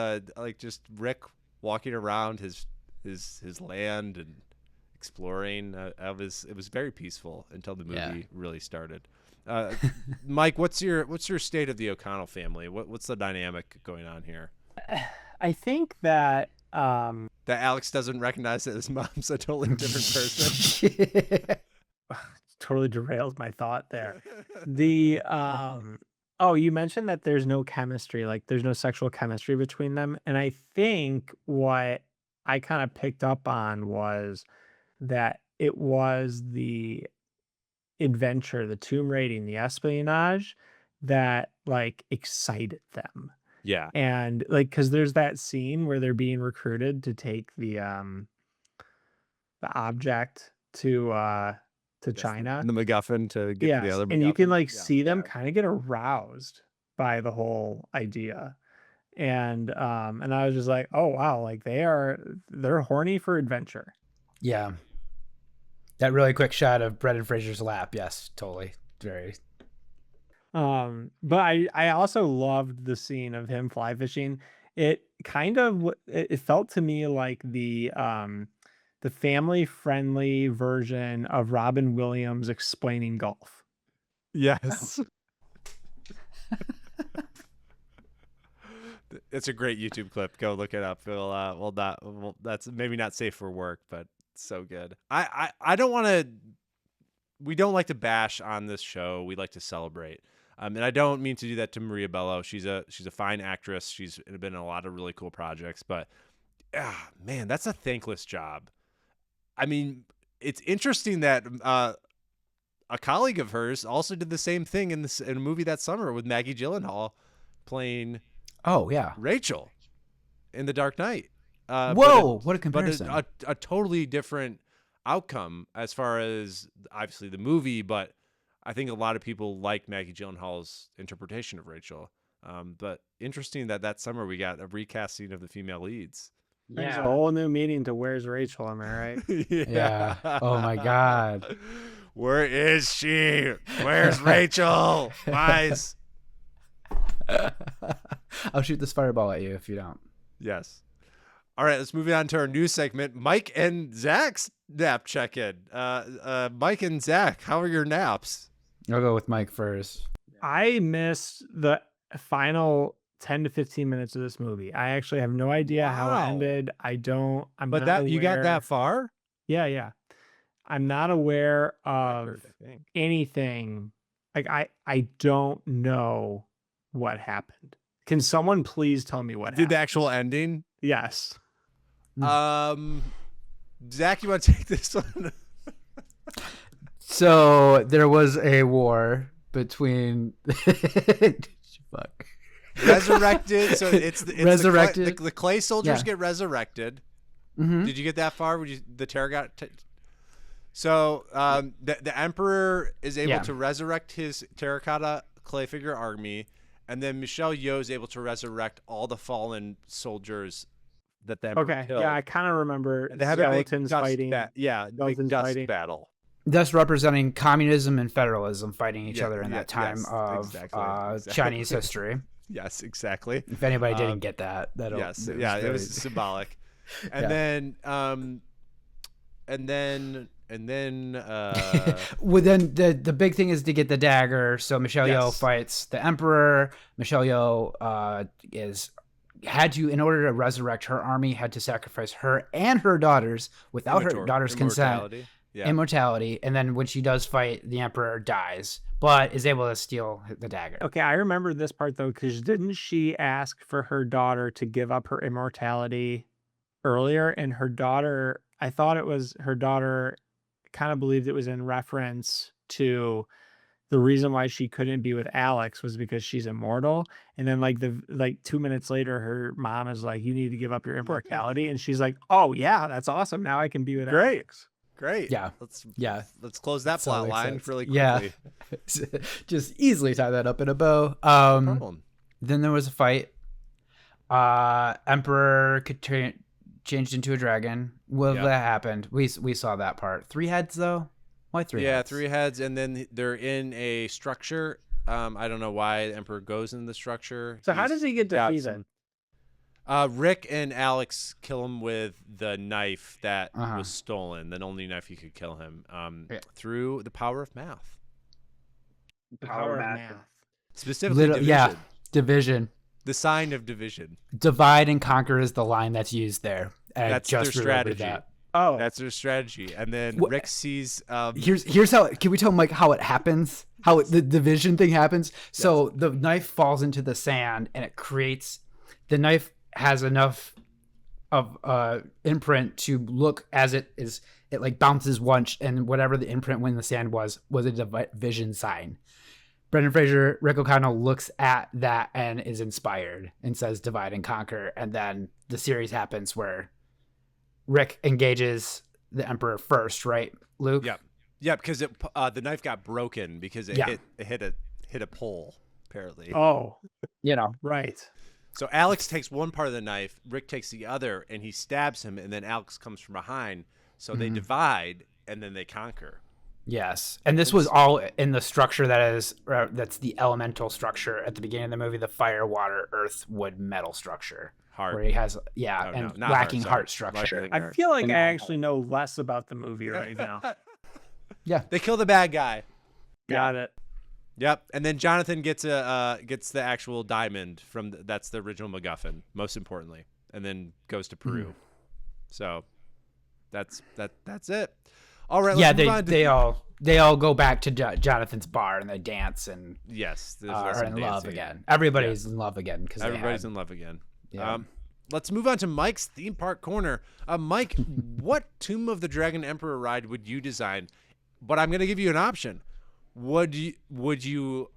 Rick walking around his land and exploring. It was very peaceful until the movie really started. Mike, what's your state of the O'Connell family? What's the dynamic going on here? I think that that Alex doesn't recognize that his mom's a totally different person. Totally derails my thought there. You mentioned that there's no chemistry, like there's no sexual chemistry between them, and I think what I kind of picked up on was that it was the adventure, the tomb raiding, the espionage that like excited them. Yeah. And like, cause there's that scene where they're being recruited to take the object to China. The MacGuffin to get the other MacGuffin. And you can like see them kind of get aroused by the whole idea. And I was just like, oh wow, like they're horny for adventure. Yeah. That really quick shot of Brendan Fraser's lap. Yes, totally. Very. But I also loved the scene of him fly fishing. It felt to me like the family friendly version of Robin Williams explaining golf. Yes. It's a great YouTube clip. Go look it up. That's maybe not safe for work, but so good. I don't want to. We don't like to bash on this show. We like to celebrate. And I don't mean to do that to Maria Bello. She's a fine actress. She's been in a lot of really cool projects, but man, that's a thankless job. I mean, it's interesting that a colleague of hers also did the same thing in a movie that summer with Maggie Gyllenhaal playing Rachel in The Dark Knight. Whoa! What a comparison! But a totally different outcome as far as obviously the movie. But I think a lot of people like Maggie Gyllenhaal's interpretation of Rachel. But interesting that summer we got a recasting of the female leads. There's a whole new meaning to Where's Rachel, am I right? Yeah. Oh my God. Where is she? Where's Rachel? Wise. I'll shoot this fireball at you if you don't. Yes. All right, let's move on to our new segment, Mike and Zach's nap check-in. Mike and Zach, how are your naps? I'll go with Mike first. I missed the final 10 to 15 minutes of this movie. I actually have no idea how it ended. I'm But not you got aware- that far? Yeah. I'm not aware of anything. Like I don't know what happened. Can someone please tell me what happened? The actual ending? Yes. Zach, you want to take this one? So there was a war between. Fuck. Resurrected. So it's Resurrected. The clay soldiers Yeah. get resurrected. Mhm. Did you get that far? The terror got? So the emperor is able to resurrect his terracotta clay figure army, and then Michelle Yeoh is able to resurrect all the fallen soldiers that the emperor killed. Yeah, I kind of remember They have a big skeletons dust fighting. big dust battle. Thus representing communism and federalism fighting each Yeah, other in yeah, that time yes, of exactly. Chinese history. Yes, exactly. If anybody didn't get that, that'll. Yes, it it very- was symbolic. And then Well, then the big thing is to get the dagger. So Michelle Yeoh fights the emperor. Michelle Yeoh had to, in order to resurrect her army, had to sacrifice her and her daughters without her daughter's consent. Immortality. And then when she does fight, the emperor dies, but is able to steal the dagger. Okay, I remember this part though, because didn't she ask for her daughter to give up her immortality earlier? And her daughter, I thought it was her daughter, kind of believed it was in reference to the reason why she couldn't be with Alex was because she's immortal. And then like 2 minutes later, her mom is like, "You need to give up your immortality," and she's like, "Oh yeah, that's awesome. Now I can be with Alex." Great. Yeah. Let's close that So plot makes line sense. really Yeah. quickly. Just easily tie that up in a bow. No problem. Then there was a fight. Emperor changed into a dragon. Well, that happened. We saw that part. 3 heads though. Why 3 heads? Yeah, 3 heads, and then they're in a structure. I don't know why the emperor goes in the structure. So how does he get defeated? Rick and Alex kill him with the knife that was stolen, the only knife you could kill him, through the power of math. The power of math. Specifically, division. Yeah, division. The sign of division. Divide and conquer is the line that's used there. And That's just their remembered strategy. that. Oh, That's their strategy. And then Rick sees. Here's how. Can we tell Mike how it happens? How the division thing happens? So the knife falls into the sand, and it creates. The knife has enough of imprint to look as it is. It like bounces once, and whatever the imprint when the sand was a division sign. Brendan Fraser, Rick O'Connell looks at that and is inspired and says divide and conquer. And then the series happens where Rick engages the Emperor first, right, Luke? Yeah, because the knife got broken because it hit a pole, apparently. Oh, right. So Alex takes one part of the knife, Rick takes the other, and he stabs him, and then Alex comes from behind. So they divide, and then they conquer. Yes, and this was all in the structure that's the elemental structure at the beginning of the movie, the fire, water, earth, wood, metal structure. Heart. Where he has, not lacking heart, heart sorry. structure. I feel like I actually know less about the movie right now. Yeah, They kill the bad guy. Got it. Yep, and then Jonathan gets the actual diamond that's the original MacGuffin, most importantly, and then goes to Peru. So that's it. All right, let's move on to... they all go back to Jonathan's bar and they dance and yes, are in love again. Everybody's in love again because everybody's in love again. Yeah. Let's move on to Mike's theme park corner. Mike, what Tomb of the Dragon Emperor ride would you design? But I'm going to give you an option. Would you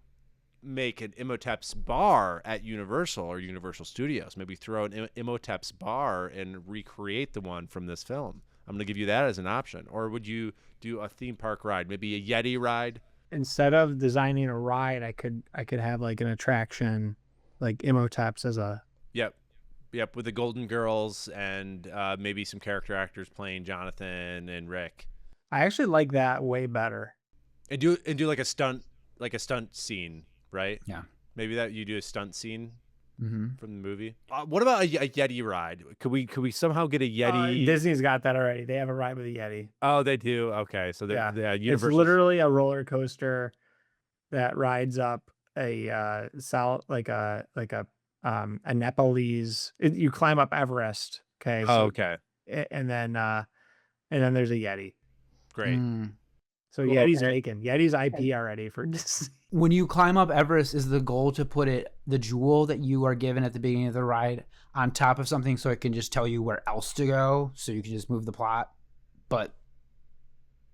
make an Imotep's bar at Universal or Universal Studios. Maybe throw an Imotep's bar and recreate the one from this film. I'm going to give you that as an option. Or would you do a theme park ride, maybe a Yeti ride? Instead of designing a ride, I could have like an attraction, like Imotep's as a. Yep, with the Golden Girls and maybe some character actors playing Jonathan and Rick. I actually like that way better. And do like a stunt scene, right? Yeah. Maybe that you do a stunt scene Mm-hmm. from the movie. What about a Yeti ride? Could we somehow get a Yeti? Disney's got that already. They have a ride with a Yeti. Oh, they do. Okay, so Yeah. It's Universal. literally a roller coaster that rides up a Nepalese. You climb up Everest. Okay. Oh, okay, And then there's a Yeti. great. So Cool. Yeti's making Yeti's IP already for Disney. When you climb up Everest, is the goal to put the jewel that you are given at the beginning of the ride on top of something so it can just tell you where else to go, so you can just move the plot, but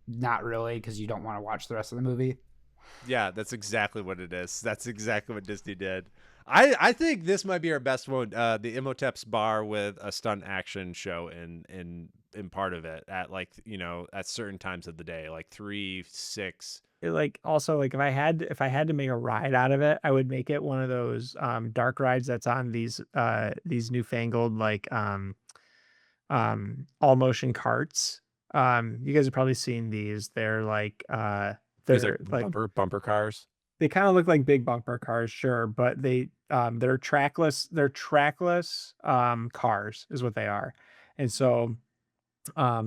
not really because you don't want to watch the rest of the movie? Yeah, that's exactly what it is. That's exactly what Disney did. I think this might be our best one. The Imotep's bar with a stunt action show in part of it at at certain times of the day, like 3, 6. Also if I had to make a ride out of it, I would make it one of those dark rides that's on these newfangled all motion carts. You guys have probably seen these. They're they're like bumper cars. they kind of look like big bumper cars, sure, but they're trackless. They're trackless cars is what they are. And so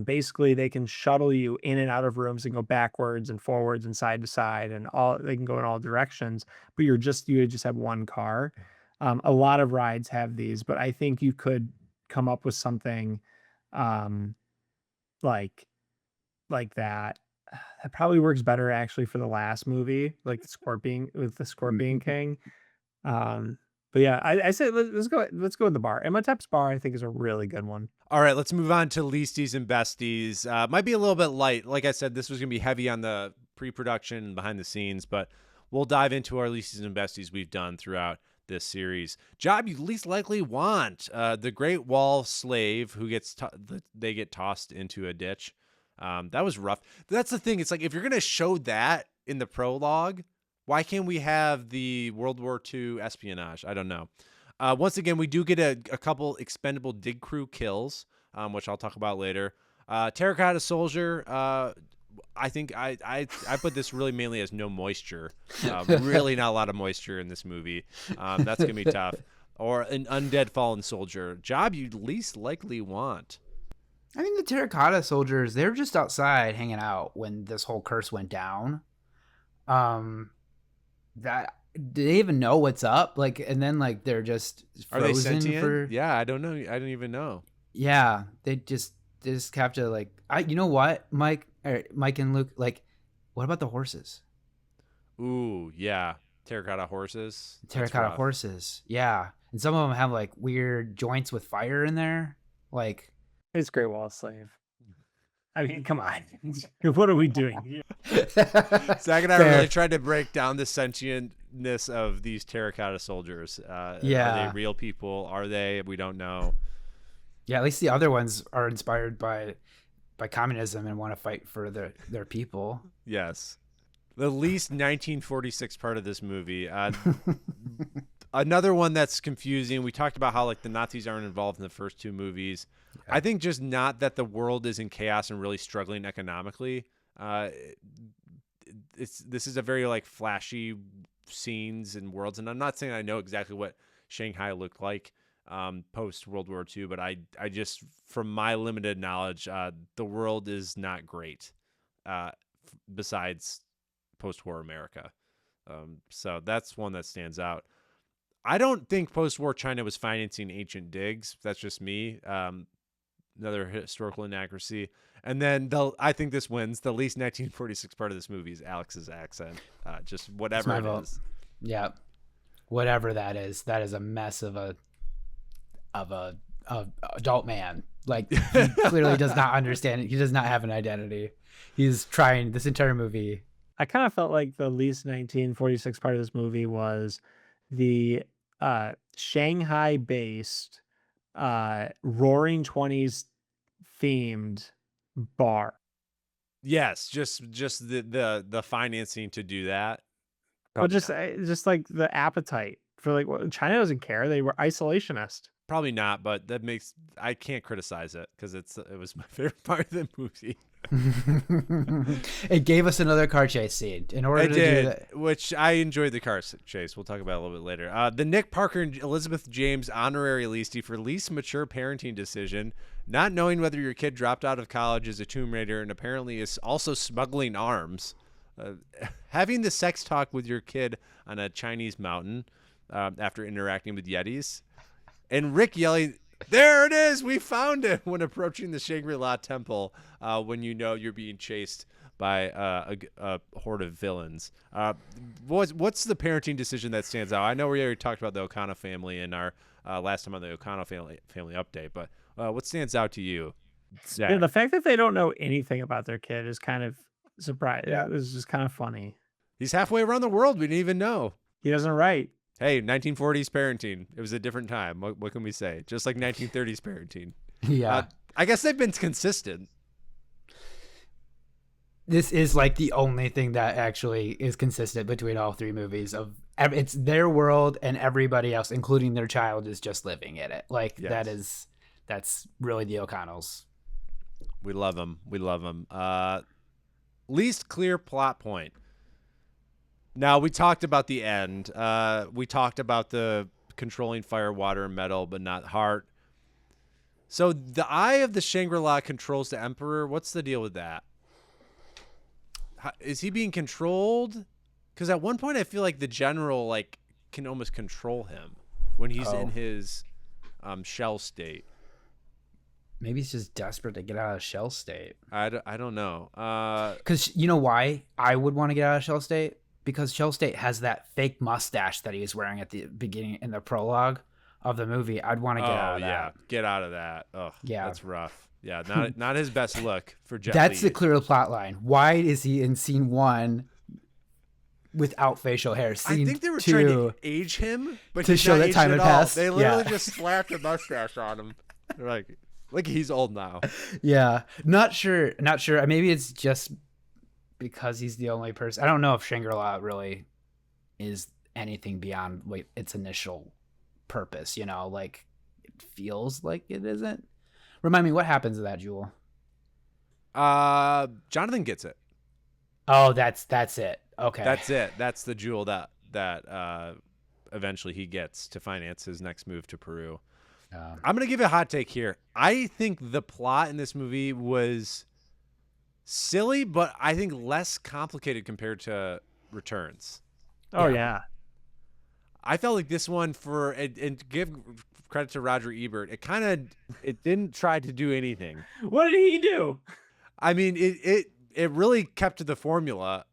basically they can shuttle you in and out of rooms and go backwards and forwards and side to side, and they can go in all directions, but you would just have one car. A lot of rides have these, but I think you could come up with something like that. That probably works better actually for the last movie, like the Scorpion King. But yeah, I said let's go with the bar. Imotep's bar I think is a really good one. All right, let's move on to Leasties and Besties. Might be a little bit light. Like I said, this was going to be heavy on the pre-production and behind the scenes, but we'll dive into our Leasties and Besties we've done throughout this series. Job you least likely want. The Great Wall Slave who they get tossed into a ditch. That was rough. That's the thing. It's like if you're going to show that in the prologue, why can't we have the World War II espionage? I don't know. Once again, we do get a couple expendable dig crew kills, which I'll talk about later. Terracotta Soldier, I think I put this really mainly as no moisture. Really not a lot of moisture in this movie. That's going to be tough. Or an Undead Fallen Soldier. Job you'd least likely want. I think the Terracotta Soldiers, they're just outside hanging out when this whole curse went down. That do they even know what's up? And then they're just frozen. Are they sentient? Yeah, I don't know. I don't even know. Yeah, they just have to you know what, Mike and Luke, what about the horses? Ooh, yeah, terracotta horses. Terracotta horses, yeah, and some of them have weird joints with fire in there, It's Great Wall Slave. I mean, come on. What are we doing? Zach and I really tried to break down the sentientness of these terracotta soldiers. Yeah. Are they real people? Are they? We don't know. Yeah, at least the other ones are inspired by communism and want to fight for their people. Yes. The least 1946 part of this movie. Another one that's confusing. We talked about how the Nazis aren't involved in the first two movies. Okay. I think just not that the world is in chaos and really struggling economically. This is a very flashy scenes and worlds, and I'm not saying I know exactly what Shanghai looked like post World War II, but I just, from my limited knowledge, the world is not great besides post-war America. So that's one that stands out. I don't think post-war China was financing ancient digs. That's just me. Another historical inaccuracy. And then I think this wins. The least 1946 part of this movie is Alex's accent. Just whatever it is. Yeah, whatever that is a mess of a adult man. He clearly does not understand it. He does not have an identity. He's trying this entire movie I kind of felt like the least 1946 part of this movie was the Shanghai-based Roaring Twenties themed bar. Yes, just the financing to do that. Well, just like the appetite for like China doesn't care. They were isolationist. Probably not, but I can't criticize it because it was my favorite part of the movie. It gave us another car chase scene in order to do that. Which I enjoyed the car chase. We'll talk about it a little bit later. The Nick Parker and Elizabeth James honorary leasty for least mature parenting decision, not knowing whether your kid dropped out of college as a Tomb Raider and apparently is also smuggling arms. Having the sex talk with your kid on a Chinese mountain after interacting with yetis. And Rick yelling, "There it is! We found it!" when approaching the Shangri-La temple when you know you're being chased by a horde of villains. What's the parenting decision that stands out? I know we already talked about the O'Connor family in our last time on the O'Connor family update, but what stands out to you? Yeah, the fact that they don't know anything about their kid is kind of surprising. Yeah, it's just kind of funny. He's halfway around the world. We didn't even know. He doesn't write. Hey, 1940s parenting. It was a different time. What can we say? Just like 1930s parenting. Yeah. I guess they've been consistent. This is like the only thing that actually is consistent between all three movies. It's their world and everybody else, including their child, is just living in it. Like yes. That's really the O'Connells. We love them. We love them. Least clear plot point. Now, we talked about the end. We talked about the controlling fire, water, and metal, but not heart. So the Eye of the Shangri-La controls the Emperor. What's the deal with that? Is he being controlled? Because at one point, I feel like the general can almost control him when he's in his shell state. Maybe he's just desperate to get out of shell state. I don't know. Because you know why I would want to get out of shell state? Because Shell State has that fake mustache that he was wearing at the beginning in the prologue of the movie. I'd want to get out of that. Yeah, get out of that. Oh, yeah, that's rough. Yeah, not his best look for Jet That's Li. the clear plot line. Why is he in scene 1 without facial hair? Scene I think they were 2, trying to age him, but to show that time had passed. They literally just slapped a mustache on him. They're like he's old now. Yeah, not sure. Maybe it's just because he's the only person. I don't know if Shangri-La really is anything beyond its initial purpose, like it feels like it isn't. Remind me, what happens to that jewel? Jonathan gets it. Oh, that's it. Okay. That's it. That's the jewel that eventually he gets to finance his next move to Peru. I'm going to give you a hot take here. I think the plot in this movie was silly, but I think less complicated compared to Returns. Oh yeah. I felt like this one and give credit to Roger Ebert, it didn't try to do anything. What did he do? I mean, it really kept to the formula,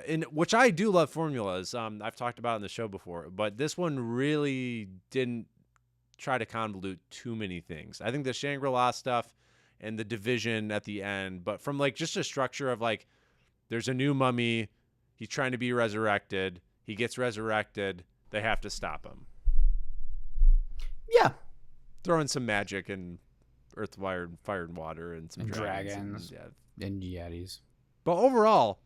in which I do love formulas. I've talked about it on the show before, but this one really didn't try to convolute too many things. I think the Shangri-La stuff and the division at the end, but from just a structure of there's a new mummy, he's trying to be resurrected, he gets resurrected, they have to stop him. Yeah. Throw in some magic and fire and water and some dragons and yetis. But overall,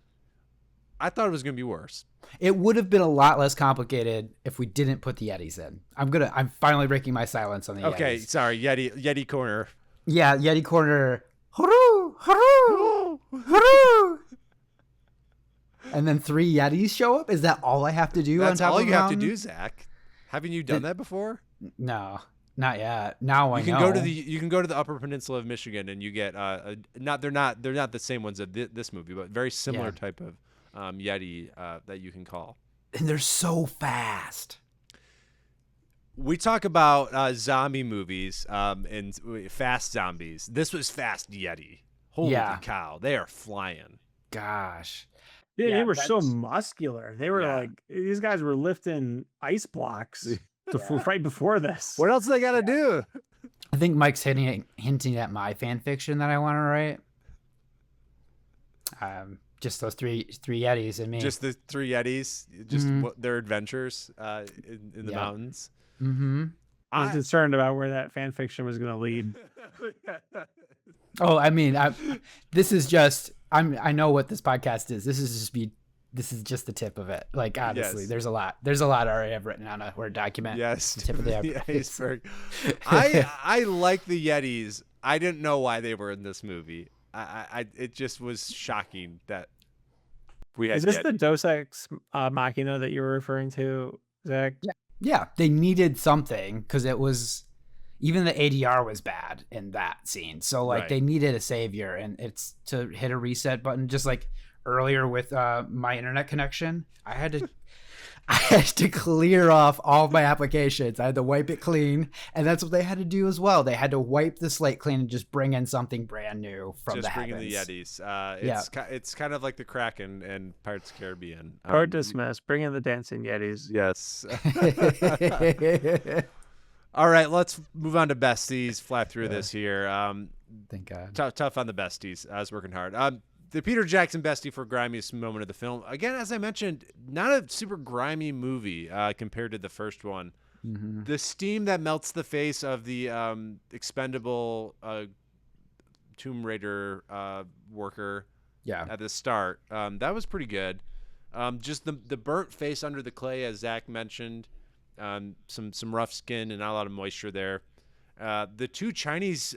I thought it was going to be worse. It would have been a lot less complicated if we didn't put the yetis in. I'm finally breaking my silence on the yetis. Okay, sorry, Yeti corner. Yeah, Yeti corner. Hurroo! Hurroo! Hurroo! And then 3 Yetis show up? Is that all I have to do? That's on top all of you have to do, Zach. Haven't you done that before? No, not yet. Now you can go to the Upper Peninsula of Michigan and you get they're not the same ones of this movie, but very similar type of Yeti that you can call. And they're so fast. We talk about zombie movies and fast zombies. This was fast Yeti. Holy cow, they are flying. Gosh. Yeah, they were so muscular. They were these guys were lifting ice blocks right before this. What else do they got to do? I think Mike's hinting at my fan fiction that I want to write. Just those three yetis and me. Just the three yetis, just their adventures in the mountains. Mm-hmm. I was concerned about where that fan fiction was going to lead. Oh, I mean, this is just. I know what this podcast is. This is just the tip of it. Like, honestly, there's a lot already I've written on a Word document. Yes, the tip of the iceberg. I like the yetis. I didn't know why they were in this movie. It just was shocking that we had. Is this the Deus Ex Machina that you were referring to, Zach? Yeah, they needed something because it was. Even the ADR was bad in that scene. So like they needed a savior, and it's to hit a reset button. Just like earlier with my internet connection, I had to clear off all of my applications. I had to wipe it clean, and that's what they had to do as well. They had to wipe the slate clean and just bring in something brand new from the heavens. Just bring in the Yetis. It's kind of like the Kraken and Pirates of the Caribbean. Or dismiss. Bring in the dancing Yetis. Yes. All right, let's move on to besties. Fly through this here. Thank God. Tough on the besties. I was working hard. The Peter Jackson bestie for grimiest moment of the film. Again, as I mentioned, not a super grimy movie compared to the first one. Mm-hmm. The steam that melts the face of the expendable Tomb Raider worker at the start, that was pretty good. Just the burnt face under the clay, as Zach mentioned. Some rough skin and not a lot of moisture there. The two Chinese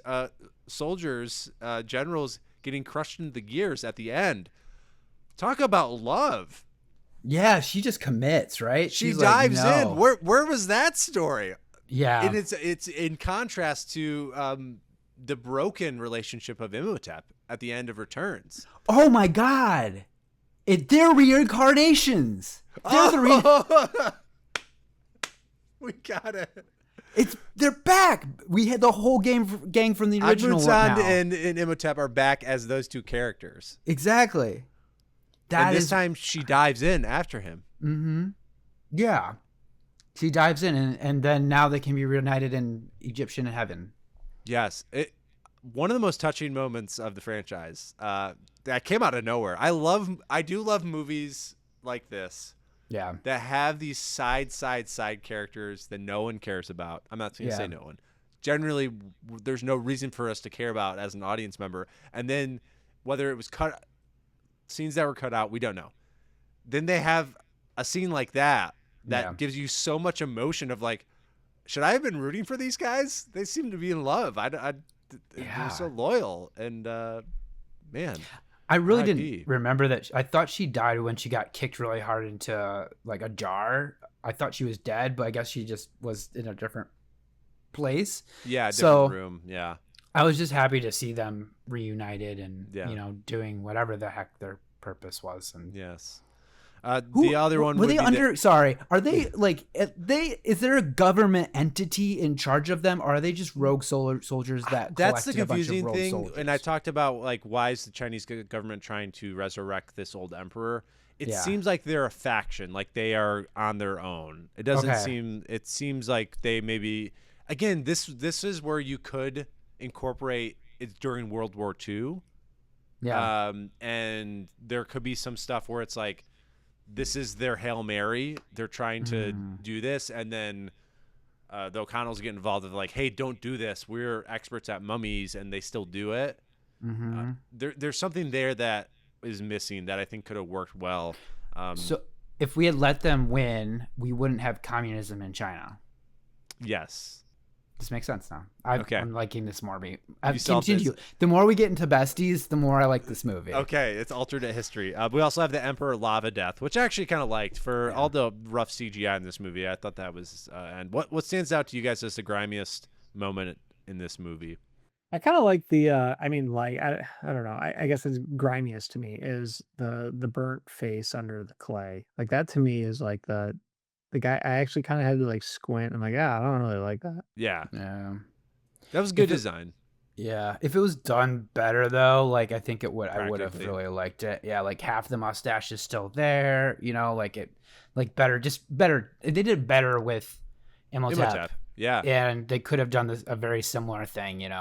soldiers, generals, getting crushed into the gears at the end. Talk about love. Yeah, she just commits, right? She dives in. Where was that story? Yeah, and it's in contrast to the broken relationship of Imotep at the end of Returns. Oh my God, they're reincarnations. We got it. They're back. We had the whole gang from the original one now. and Imotep are back as those two characters. Exactly. This time she dives in after him. Mm-hmm. Yeah. She dives in, and then now they can be reunited in Egyptian heaven. Yes. One of the most touching moments of the franchise that came out of nowhere. I do love movies like this. Yeah. That have these side characters that no one cares about. I'm not going to say no one. Generally, there's no reason for us to care about as an audience member. And then whether it was scenes that were cut out, we don't know. Then they have a scene like that gives you so much emotion of like, should I have been rooting for these guys? They seem to be in love. They're so loyal. And, man. I really didn't remember that. I thought she died when she got kicked really hard into like a jar. I thought she was dead, but I guess she just was in a different place. Yeah, different room. Yeah. I was just happy to see them reunited and doing whatever the heck their purpose was. And yes. The other one were they under? Sorry, are they like Is there a government entity in charge of them, or are they just rogue soldiers that? That's the confusing thing. Soldiers? And I talked about like why is the Chinese government trying to resurrect this old emperor? It seems like they're a faction, like they are on their own. It doesn't seem. It seems like they maybe. Again, this is where you could incorporate it during World War II. Yeah. And there could be some stuff where it's like. This is their Hail Mary. They're trying to do this. And then the O'Connells get involved with like, hey, don't do this. We're experts at mummies, and they still do it. Mm-hmm. There's something there that is missing that I think could have worked well. So if we had let them win, we wouldn't have communism in China. Yes. This makes sense now. I'm liking this more. The more we get into besties, the more I like this movie. Okay, it's alternate history. We also have the Emperor Lava Death, which I actually kind of liked for all the rough CGI in this movie. I thought that was. And what stands out to you guys as the grimiest moment in this movie? I kind of like the. I don't know. I guess it's grimiest to me is the burnt face under the clay. Like that to me is like the guy. I actually kind of had to like squint. I'm like, I don't really like that. Yeah. That was good design. Yeah. If it was done better though, like I think it would. I would have really liked it. Yeah. Like half the mustache is still there. You know, like it, like better. They did it better with Imotep. Yeah. And they could have done a very similar thing, in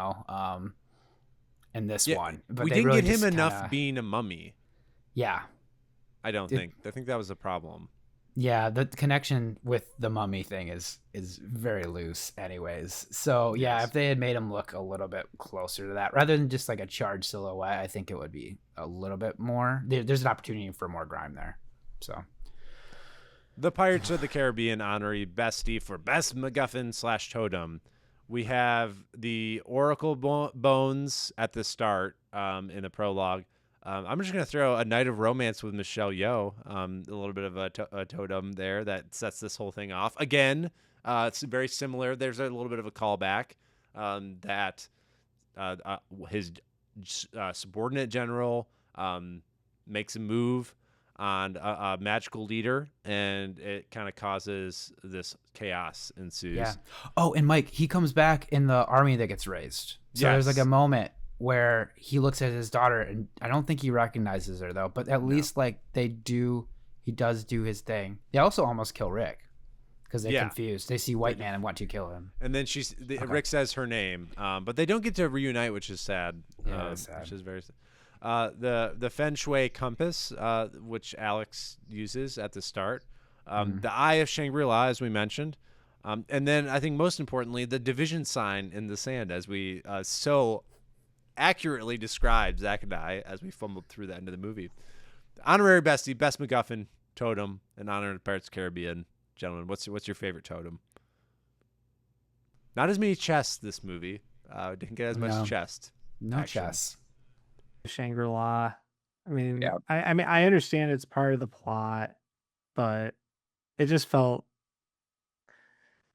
this one. But we didn't get him enough being a mummy. Yeah. I think that was a problem. Yeah, the connection with the mummy thing is very loose anyways. So yeah, Yes. if they had made him look a little bit closer to that rather than just like a charged silhouette, I think it would be a little bit more. There's an opportunity for more grime there. So The Pirates of the Caribbean honorary bestie for best MacGuffin / totem. We have the Oracle bones at the start in the prologue. I'm just going to throw A Night of Romance with Michelle Yeoh, a little bit of a totem there that sets this whole thing off. Again, it's very similar. There's a little bit of a callback that his subordinate general makes a move on a magical leader, and it kind of causes this chaos ensues. yeah. Oh, and Mike, he comes back in the army that gets raised. So there's like Yes. a moment where he looks at his daughter, and I don't think he recognizes her though, but at least like he does do his thing. They also almost kill Rick because they're confused. They see white man and want to kill him. And then Rick says her name, but they don't get to reunite, which is sad. Yeah, it's sad. Which is very sad. The Feng Shui compass, which Alex uses at the start, the Eye of Shangri-La, as we mentioned, and then I think most importantly, the division sign in the sand, as we so accurately described Zach and I as we fumbled through the end of the movie. Honorary bestie, best MacGuffin totem in honor of the Pirates of the Caribbean. Gentlemen, what's your favorite totem? Not as many chests this movie. Didn't get as much chest. No action. chess. Shangri-La. I mean, Yeah. I mean, I understand it's part of the plot, but it just felt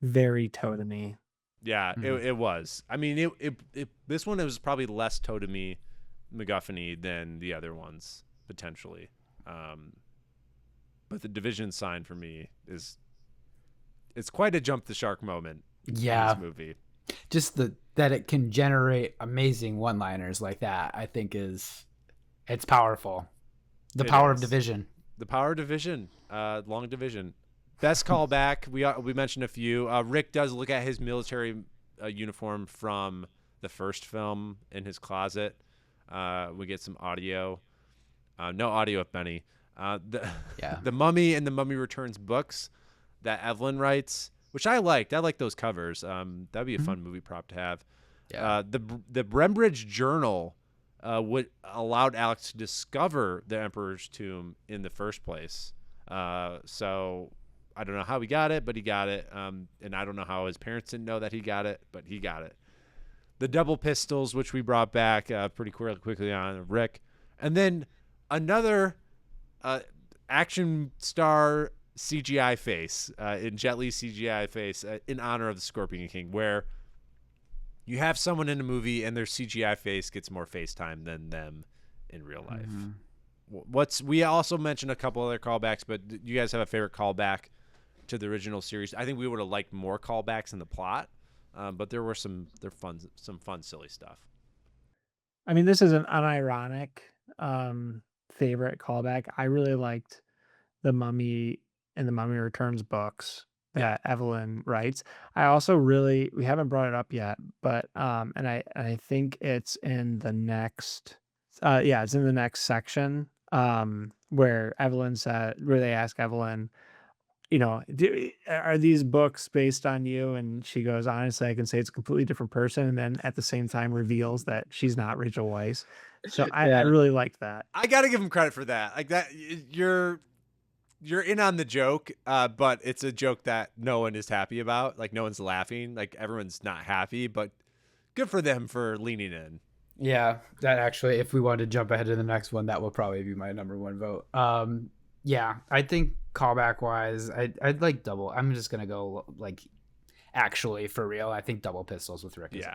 very totemy. Yeah, it was. I mean, this one was probably less totemy MacGuffin-y than the other ones, potentially. But the division sign for me it's quite a jump the shark moment in Yeah. this movie. Just that it can generate amazing one-liners like that, I think it's powerful. The power of division. The power of division, long division. Best callback, we mentioned a few. Rick does look at his military uniform from the first film in his closet. We get some audio. No audio, if any. The Mummy and the Mummy Returns books that Evelyn writes, which I liked. I like those covers. That'd be a fun movie prop to have. Yeah. The Brembridge Journal would allowed Alex to discover the Emperor's tomb in the first place. So I don't know how he got it, but he got it. And I don't know how his parents didn't know that he got it, but he got it. The double pistols, which we brought back pretty quickly on Rick. And then another action star CGI face, in Jet Li's CGI face, in honor of the Scorpion King, where you have someone in a movie and their CGI face gets more face time than them in real life. We also mentioned a couple other callbacks, but do you guys have a favorite callback to the original series? I think we would have liked more callbacks in the plot, but there were some fun, silly stuff. I mean, this is an unironic favorite callback. I really liked the Mummy and the Mummy Returns books that Evelyn writes. I also we haven't brought it up yet, but and I think it's in the next it's in the next section where they ask Evelyn, are these books based on you? And she goes, honestly, I can say it's a completely different person, and then at the same time reveals that she's not Rachel Weisz. So I really liked that. I got to give him credit for that. Like that, you're in on the joke, but it's a joke that no one is happy about. Like no one's laughing. Like everyone's not happy, but good for them for leaning in. Yeah, that actually, if we wanted to jump ahead to the next one, that will probably be my number one vote. Yeah, I think callback wise, I'd like double. I'm just gonna go like actually for real. I think double pistols with Rick is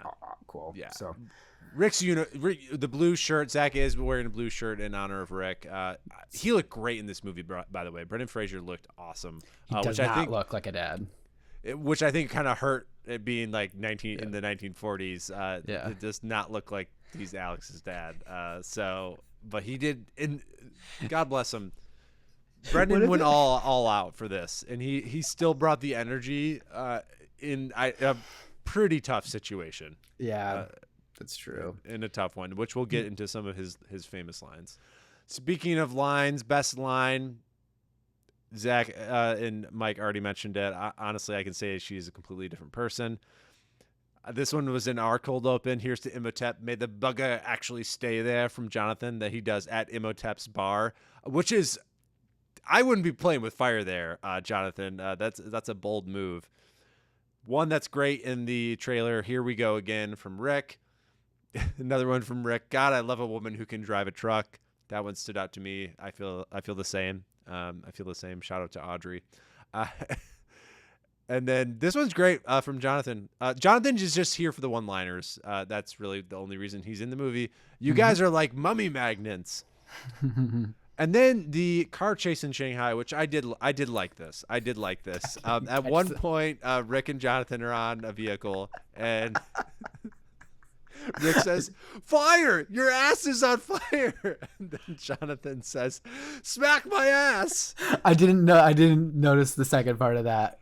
cool. Yeah. So Rick's the blue shirt. Zach is wearing a blue shirt in honor of Rick. He looked great in this movie, by the way. Brendan Fraser looked awesome. he does not look like a dad. Which I think kind of hurt it being like in the 1940s. It does not look like he's Alex's dad. But he did, and God bless him. Brendan went all out for this, and he still brought the energy in a pretty tough situation. Yeah, that's true. In a tough one, which we'll get into some of his famous lines. Speaking of lines, best line, Zach and Mike already mentioned it. Honestly, I can say she's a completely different person. This one was in our cold open. Here's to Imoteph. May the bugger actually stay there, from Jonathan, that he does at Imotep's bar, which is, I wouldn't be playing with fire there, Jonathan. That's a bold move. One that's great in the trailer. Here we go again, from Rick. Another one from Rick. God, I love a woman who can drive a truck. That one stood out to me. I feel the same. Shout out to Audrey. And then this one's great from Jonathan. Jonathan is just here for the one-liners. That's really the only reason he's in the movie. You guys are like mummy magnets. And then the car chase in Shanghai, which I did like this. At one point, Rick and Jonathan are on a vehicle, and Rick says, "Fire! Your ass is on fire!" And then Jonathan says, "Smack my ass!" I didn't notice the second part of that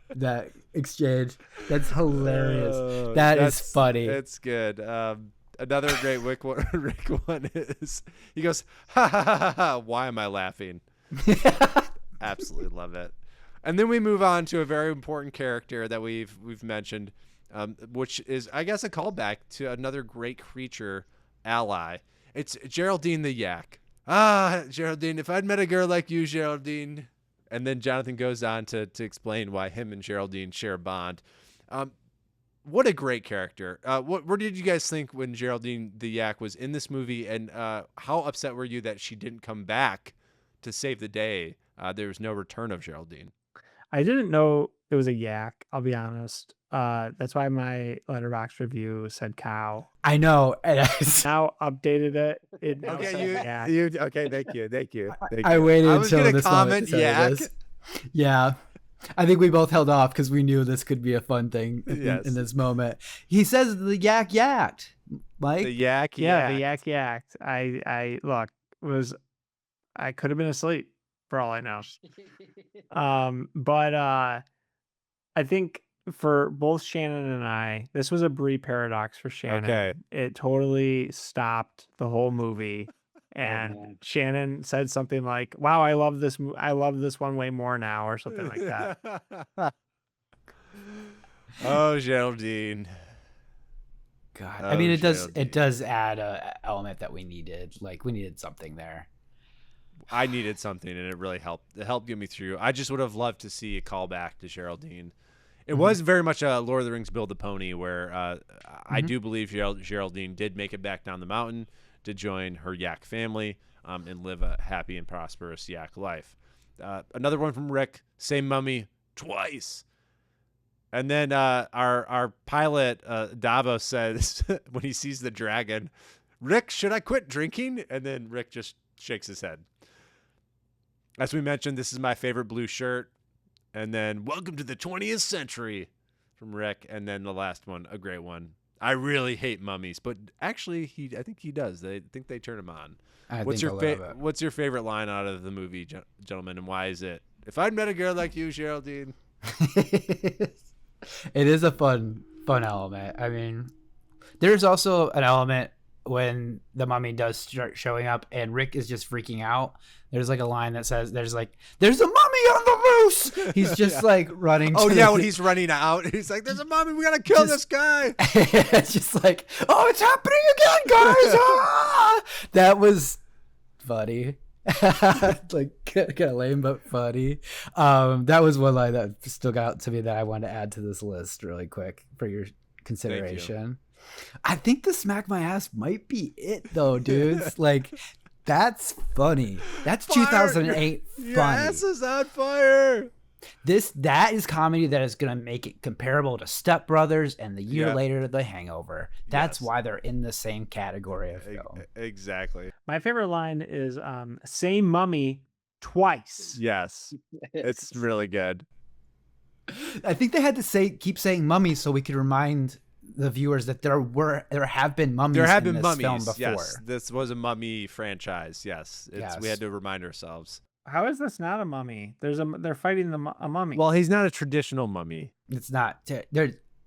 exchange. That's hilarious. That's funny. It's good. Another great Rick one is, he goes, "Ha ha ha ha ha! Why am I laughing?" Absolutely love it. And then we move on to a very important character that we've mentioned, which is, I guess, a callback to another great creature ally. It's Geraldine the yak. Geraldine, if I'd met a girl like you, Geraldine. And then Jonathan goes on to explain why him and Geraldine share a bond. What a great character. What did you guys think when Geraldine the yak was in this movie, and how upset were you that she didn't come back to save the day? There was no return of Geraldine. I didn't know it was a yak, I'll be honest. That's why my Letterboxd review said cow. I know. And now updated it. It now says yak. Okay, thank you. I waited I was until gonna this comment moment to say yak. this. Yeah. I think we both held off because we knew this could be a fun thing in this moment. He says the yak yacked, Mike. The yak Yeah, the yak yacked. I look, I could have been asleep for all I know. But I think for both Shannon and I, this was a Brie paradox for Shannon. Okay. It totally stopped the whole movie. And Shannon said something like, "Wow, I love this one way more now," or something like that. Oh, Geraldine. God, Oh, I mean, it Geraldine. does add a element that we needed. Like, we needed something there. I needed something, and it really helped. It helped get me through. I just would have loved to see a callback to Geraldine. It was very much a Lord of the Rings Build the Pony, where I do believe Geraldine did make it back down the mountain to join her yak family and live a happy and prosperous yak life. Another one from Rick, same mummy twice. And then our pilot, Davos, says when he sees the dragon, "Rick, should I quit drinking?" And then Rick just shakes his head. As we mentioned, this is my favorite blue shirt. And then, "Welcome to the 20th century," from Rick. And then the last one, a great one. "I really hate mummies," but actually, I think he does. They think they turn him on. What's your favorite line out of the movie, gentlemen, and why is it? "If I'd met a girl like you, Geraldine." It is a fun element. I mean, there's also an element when the mummy does start showing up and Rick is just freaking out. There's like a line that says, "There's a mummy on the loose." He's just like running. Oh yeah, when he's running out, he's like, "There's a mummy. We gotta kill this guy." It's just like, "Oh, it's happening again, guys!" Ah! That was funny. Like, kind of lame but funny. That was one line that stuck out to me that I want to add to this list really quick for your consideration. I think the "smack my ass" might be it though, dudes. Like, that's funny. That's 2008 funny. Your ass is on fire. That is comedy that is going to make it comparable to Step Brothers and the year later The Hangover. That's why they're in the same category of film. Exactly. My favorite line is "same mummy twice." Yes, it's really good. I think they had to keep saying mummies so we could remind the viewers that there have been mummies. There have in been this mummies film before. Yes, this was a mummy franchise. Yes, we had to remind ourselves. How is this not a mummy? They're fighting a mummy. Well, he's not a traditional mummy. It's not.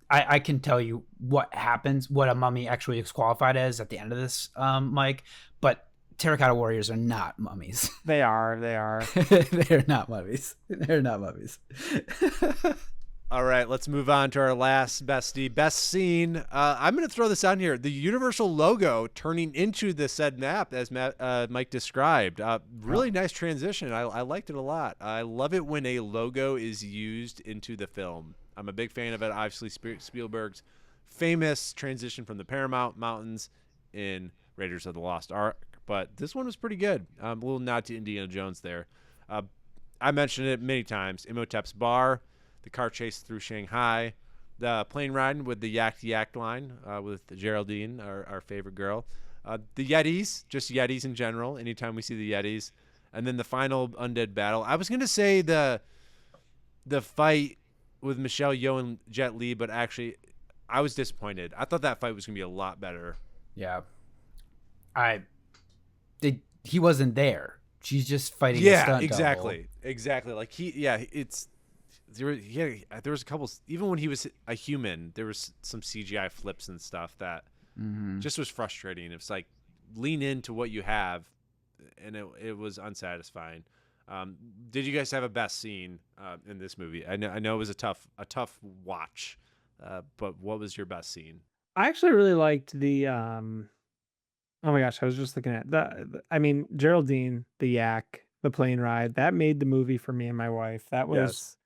I can tell you what happens, what a mummy actually is qualified as at the end of this, Mike. But terracotta warriors are not mummies. They are. They're not mummies. They're not mummies. All right, let's move on to our last bestie. Best scene. I'm going to throw this on here. The Universal logo turning into the said map, as Mike described. Really nice transition. I liked it a lot. I love it when a logo is used into the film. I'm a big fan of it. Obviously, Spielberg's famous transition from the Paramount Mountains in Raiders of the Lost Ark. But this one was pretty good. A little nod to Indiana Jones there. I mentioned it many times. Imotep's bar. The car chase through Shanghai, the plane ride with the yak line with Geraldine, our favorite girl, the Yetis, just Yetis in general. Anytime we see the Yetis, and then the final undead battle. I was gonna say the fight with Michelle Yeoh and Jet Li, but actually, I was disappointed. I thought that fight was gonna be a lot better. Yeah, he wasn't there. She's just fighting. A stunt exactly, double. exactly. Like there was a couple, even when he was a human, there was some CGI flips and stuff that just was frustrating. It's like, lean into what you have, and it was unsatisfying. Did you guys have a best scene in this movie? I know it was a tough watch, but what was your best scene? I actually really liked the oh my gosh, I was just looking at I mean, Geraldine, the yak, the plane ride, that made the movie for me and my wife. That was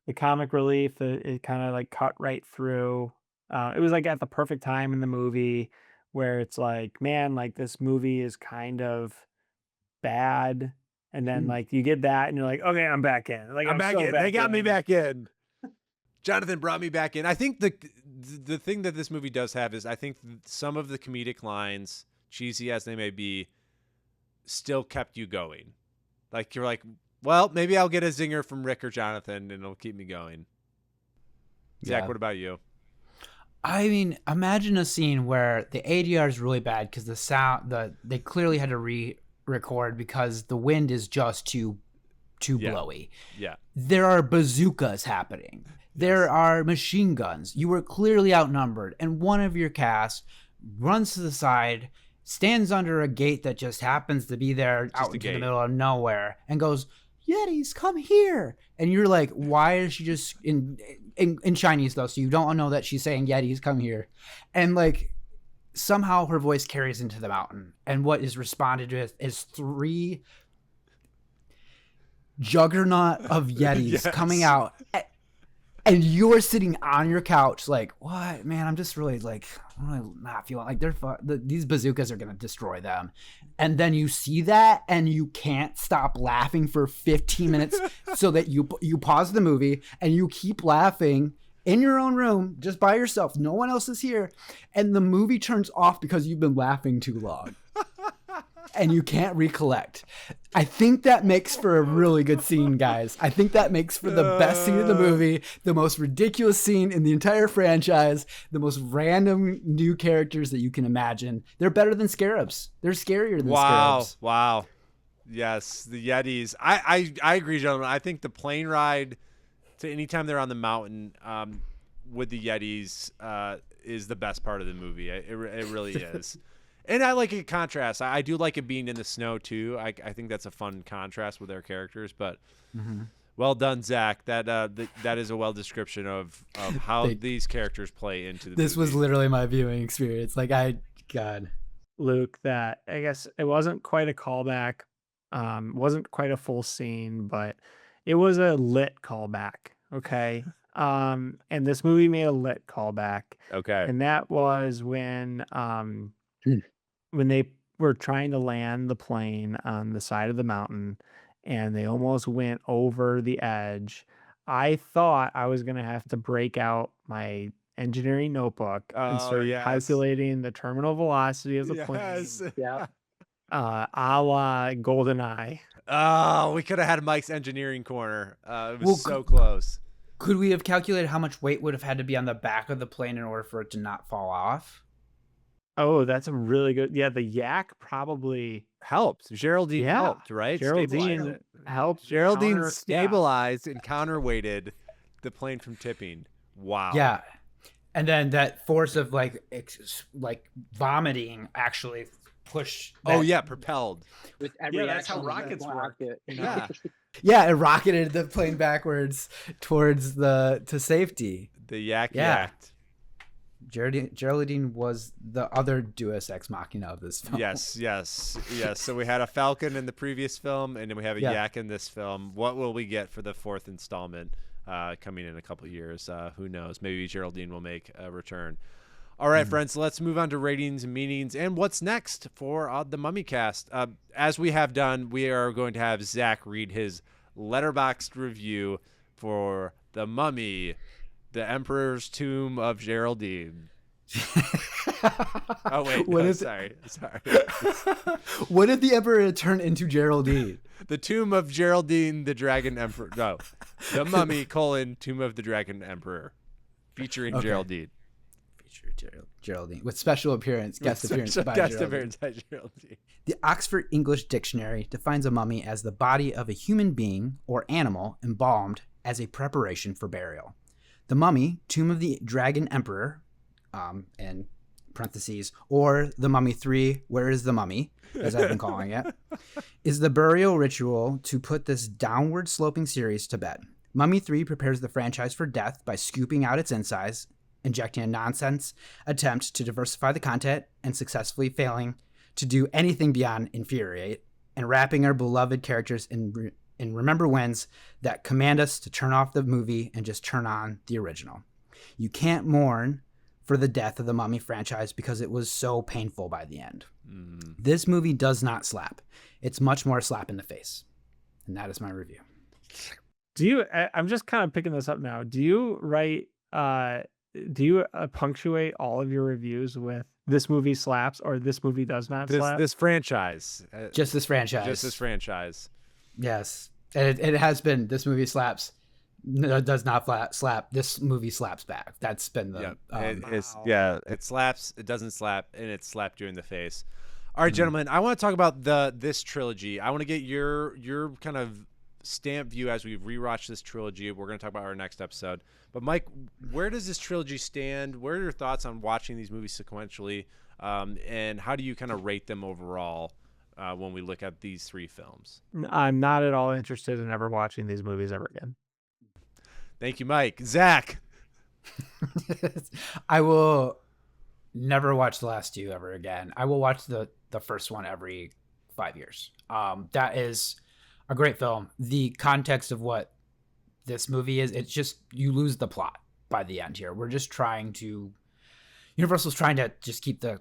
the comic relief. It kind of like cut right through. It was like at the perfect time in the movie where it's like, man, like this movie is kind of bad. And then like you get that and you're like, okay, I'm back in. Like I'm back so in. back They got me in. back in. Jonathan brought me back in. I think the thing that this movie does have is, I think some of the comedic lines, cheesy as they may be, still kept you going. Like, you're like, well, maybe I'll get a zinger from Rick or Jonathan and it'll keep me going. Zach, what about you? I mean, imagine a scene where the ADR is really bad because the sound, they clearly had to re-record because the wind is just too blowy. Yeah. There are bazookas happening. There are machine guns. You were clearly outnumbered, and one of your cast runs to the side, stands under a gate that just happens to be there out into the middle of nowhere, and goes, "Yetis, come here!" And you're like, "Why is she just in Chinese though? So you don't know that she's saying Yetis, come here." And like, somehow her voice carries into the mountain, and what is responded with is 3 juggernaut of Yetis coming out. And you're sitting on your couch like, what, man? I'm just really like, I'm really not feeling like these bazookas are gonna destroy them. And then you see that, and you can't stop laughing for 15 minutes, so that you pause the movie and you keep laughing in your own room, just by yourself. No one else is here, and the movie turns off because you've been laughing too long. And you can't recollect. I think that makes for a really good scene, guys. I think that makes for the best scene of the movie, the most ridiculous scene in the entire franchise, the most random new characters that you can imagine. They're better than scarabs. They're scarier than scarabs. Wow. Yes, the Yetis. I agree, gentlemen. I think the plane ride to anytime they're on the mountain with the Yetis is the best part of the movie. It really is. And I like a contrast. I do like it being in the snow too. I think that's a fun contrast with their characters. But well done, Zach. That is a well description of how these characters play into the This movie. was literally my viewing experience. Like, God. Luke, that I guess it wasn't quite a callback, wasn't quite a full scene, but it was a lit callback. Okay. And this movie made a lit callback. Okay. And that was when they were trying to land the plane on the side of the mountain and they almost went over the edge. I thought I was going to have to break out my engineering notebook and start calculating the terminal velocity of the plane. Yeah. A la GoldenEye. Oh, we could have had Mike's engineering corner. It was so close. Could we have calculated how much weight would have had to be on the back of the plane in order for it to not fall off? Oh, that's a really good. Yeah, the yak probably helped. Geraldine helped, right? Geraldine helped. Geraldine stabilized and counterweighted the plane from tipping. Wow. Yeah. And then that force of like vomiting actually push. Oh that- yeah, propelled. With every Yeah, that's how action, rockets you work. it. Yeah, Yeah, it rocketed the plane backwards towards to safety. the yak Yeah. yacked. Geraldine was the other Deus Ex Machina of this film. Yes. So we had a falcon in the previous film, and then we have a Yeah. yak in this film. What will we get for the fourth installment coming in a couple of years? Who knows? Maybe Geraldine will make a return. All right, friends, let's move on to ratings, meanings, and what's next for the Mummycast. As we have done, we are going to have Zach read his letterboxed review for The Mummy, The Emperor's Tomb of Geraldine. Oh, wait. What No, is it? sorry. What did the Emperor turn into Geraldine? The Tomb of Geraldine, the Dragon Emperor. No. The Mummy, Tomb of the Dragon Emperor. Featuring Okay. Geraldine. Geraldine with special appearance, guest appearance by Geraldine. appearance by Geraldine. The Oxford English Dictionary defines a mummy as the body of a human being or animal embalmed as a preparation for burial. The Mummy, Tomb of the Dragon Emperor, in parentheses, or The Mummy 3, Where is the Mummy, as I've been calling it, is the burial ritual to put this downward sloping series to bed. Mummy 3 prepares the franchise for death by scooping out its insides, injecting a nonsense attempt to diversify the content, and successfully failing to do anything beyond infuriate, and wrapping our beloved characters in remember whens that command us to turn off the movie and just turn on the original. You can't mourn for the death of the Mummy franchise because it was so painful by the end. This movie does not slap. It's much more a slap in the face. And that is my review. I'm just kind of picking this up now. Do you write, do you punctuate all of your reviews with this movie slaps or this movie does not slap? This franchise. Just this franchise. Just this franchise. Yes. And it has been, this movie slaps. No, does not slap. This movie slaps back. That's been the. It slaps, it doesn't slap, and it slapped you in the face. All right, gentlemen, I want to talk about this trilogy. I want to get your kind of stamp view as we rewatch this trilogy. We're going to talk about our next episode. But Mike, where does this trilogy stand? What are your thoughts on watching these movies sequentially, and how do you kind of rate them overall when we look at these three films? I'm not at all interested in ever watching these movies ever again. Thank you, Mike. Zach. I will never watch the last two ever again. I will watch the first one every 5 years. That is a great film. The context of what this movie is, it's just, you lose the plot by the end here. We're just Universal's trying to just keep the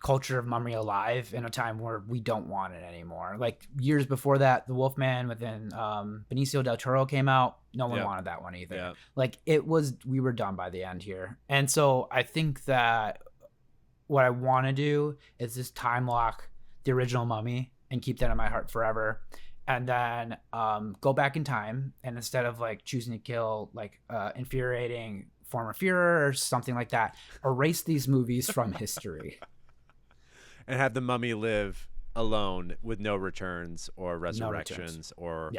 culture of Mummy alive in a time where we don't want it anymore. Like years before that, The Wolfman within Benicio del Toro came out. No one wanted that one either. Yeah. Like we were done by the end here. And so I think that what I want to do is just time lock the original Mummy and keep that in my heart forever. And then go back in time, and instead of like choosing to kill like infuriating former Führer or something like that, erase these movies from history. And have the Mummy live alone with no returns or resurrections or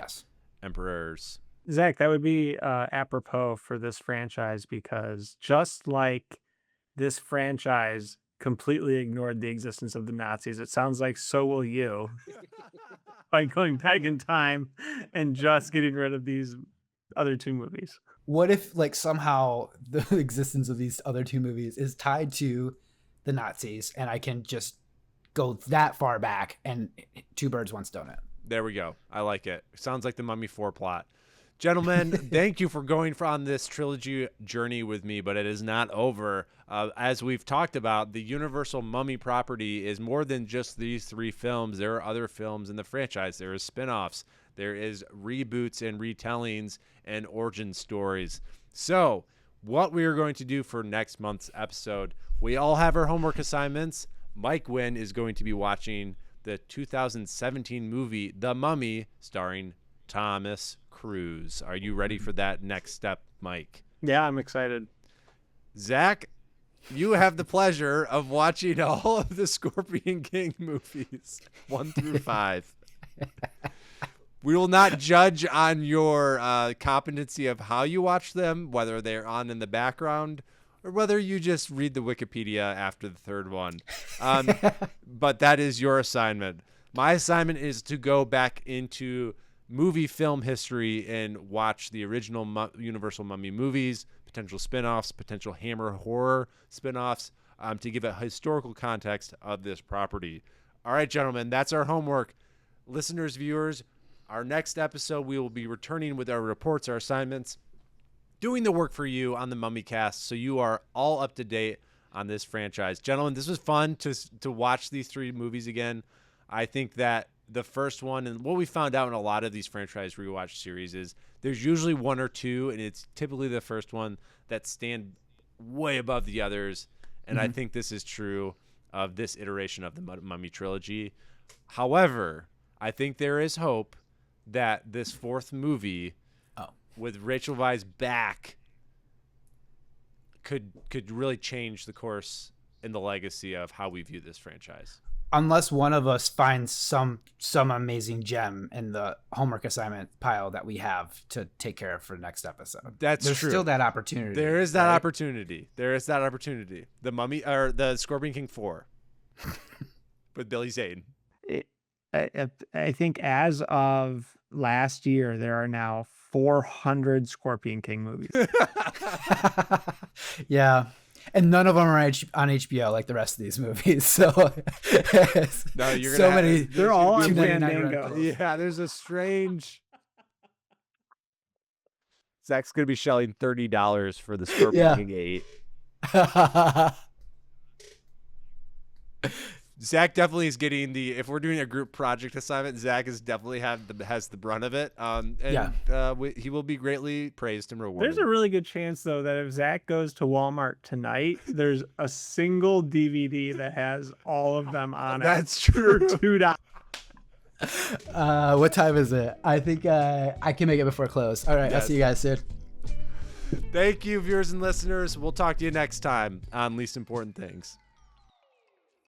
emperors. Zach, that would be apropos for this franchise, because just like this franchise completely ignored the existence of the Nazis, it sounds like so will you by going back in time and just getting rid of these other two movies. What if like somehow the existence of these other two movies is tied to the Nazis, and I can just go that far back and two birds, one stone it. There we go. I like it. Sounds like the Mummy 4 plot. Gentlemen, thank you for going on this trilogy journey with me, but it is not over. As we've talked about, the Universal Mummy property is more than just these three films. There are other films in the franchise. There is spin-offs. There is reboots and retellings and origin stories. So what we are going to do for next month's episode, we all have our homework assignments. Mike Wynne is going to be watching the 2017 movie The Mummy, starring Thomas Cruise. Are you ready for that next step, Mike? Yeah, I'm excited. Zach, you have the pleasure of watching all of the Scorpion King movies, 1 through 5. We will not judge on your competency of how you watch them, whether they're on in the background or whether you just read the Wikipedia after the third one. But that is your assignment. My assignment is to go back into movie film history and watch the original Universal Mummy movies, potential spin-offs, potential Hammer horror spin-offs, to give a historical context of this property. All right, gentlemen, that's our homework. Listeners, viewers, our next episode, we will be returning with our reports, our assignments, doing the work for you on the Mummycast, so you are all up to date on this franchise. Gentlemen, this was fun to watch these three movies again. I think that the first one, and what we found out in a lot of these franchise rewatch series, is there's usually one or two, and it's typically the first one that stand way above the others. And I think this is true of this iteration of the Mummy trilogy. However, I think there is hope that this fourth movie, with Rachel Weisz back, could really change the course and the legacy of how we view this franchise. Unless one of us finds some amazing gem in the homework assignment pile that we have to take care of for next episode. There's true. Still that opportunity. There is that opportunity. There is that opportunity. The Mummy, or the Scorpion King 4 with Billy Zane. I think as of last year, there are now 400 Scorpion King movies. Yeah. And none of them are on HBO like the rest of these movies. So no, you're so many. They're all on $2.99 Fandango. Yeah, there's a strange. Zach's gonna be shelling $30 for the Scorpion King 8. Zach definitely is getting the. If we're doing a group project assignment, Zach is definitely has the brunt of it. He will be greatly praised and rewarded. There's a really good chance, though, that if Zach goes to Walmart tonight, there's a single DVD that has all of them on it. That's true. For $2. What time is it? I think I can make it before close. All right, Yes. I'll see you guys soon. Thank you, viewers and listeners. We'll talk to you next time on Least Important Things.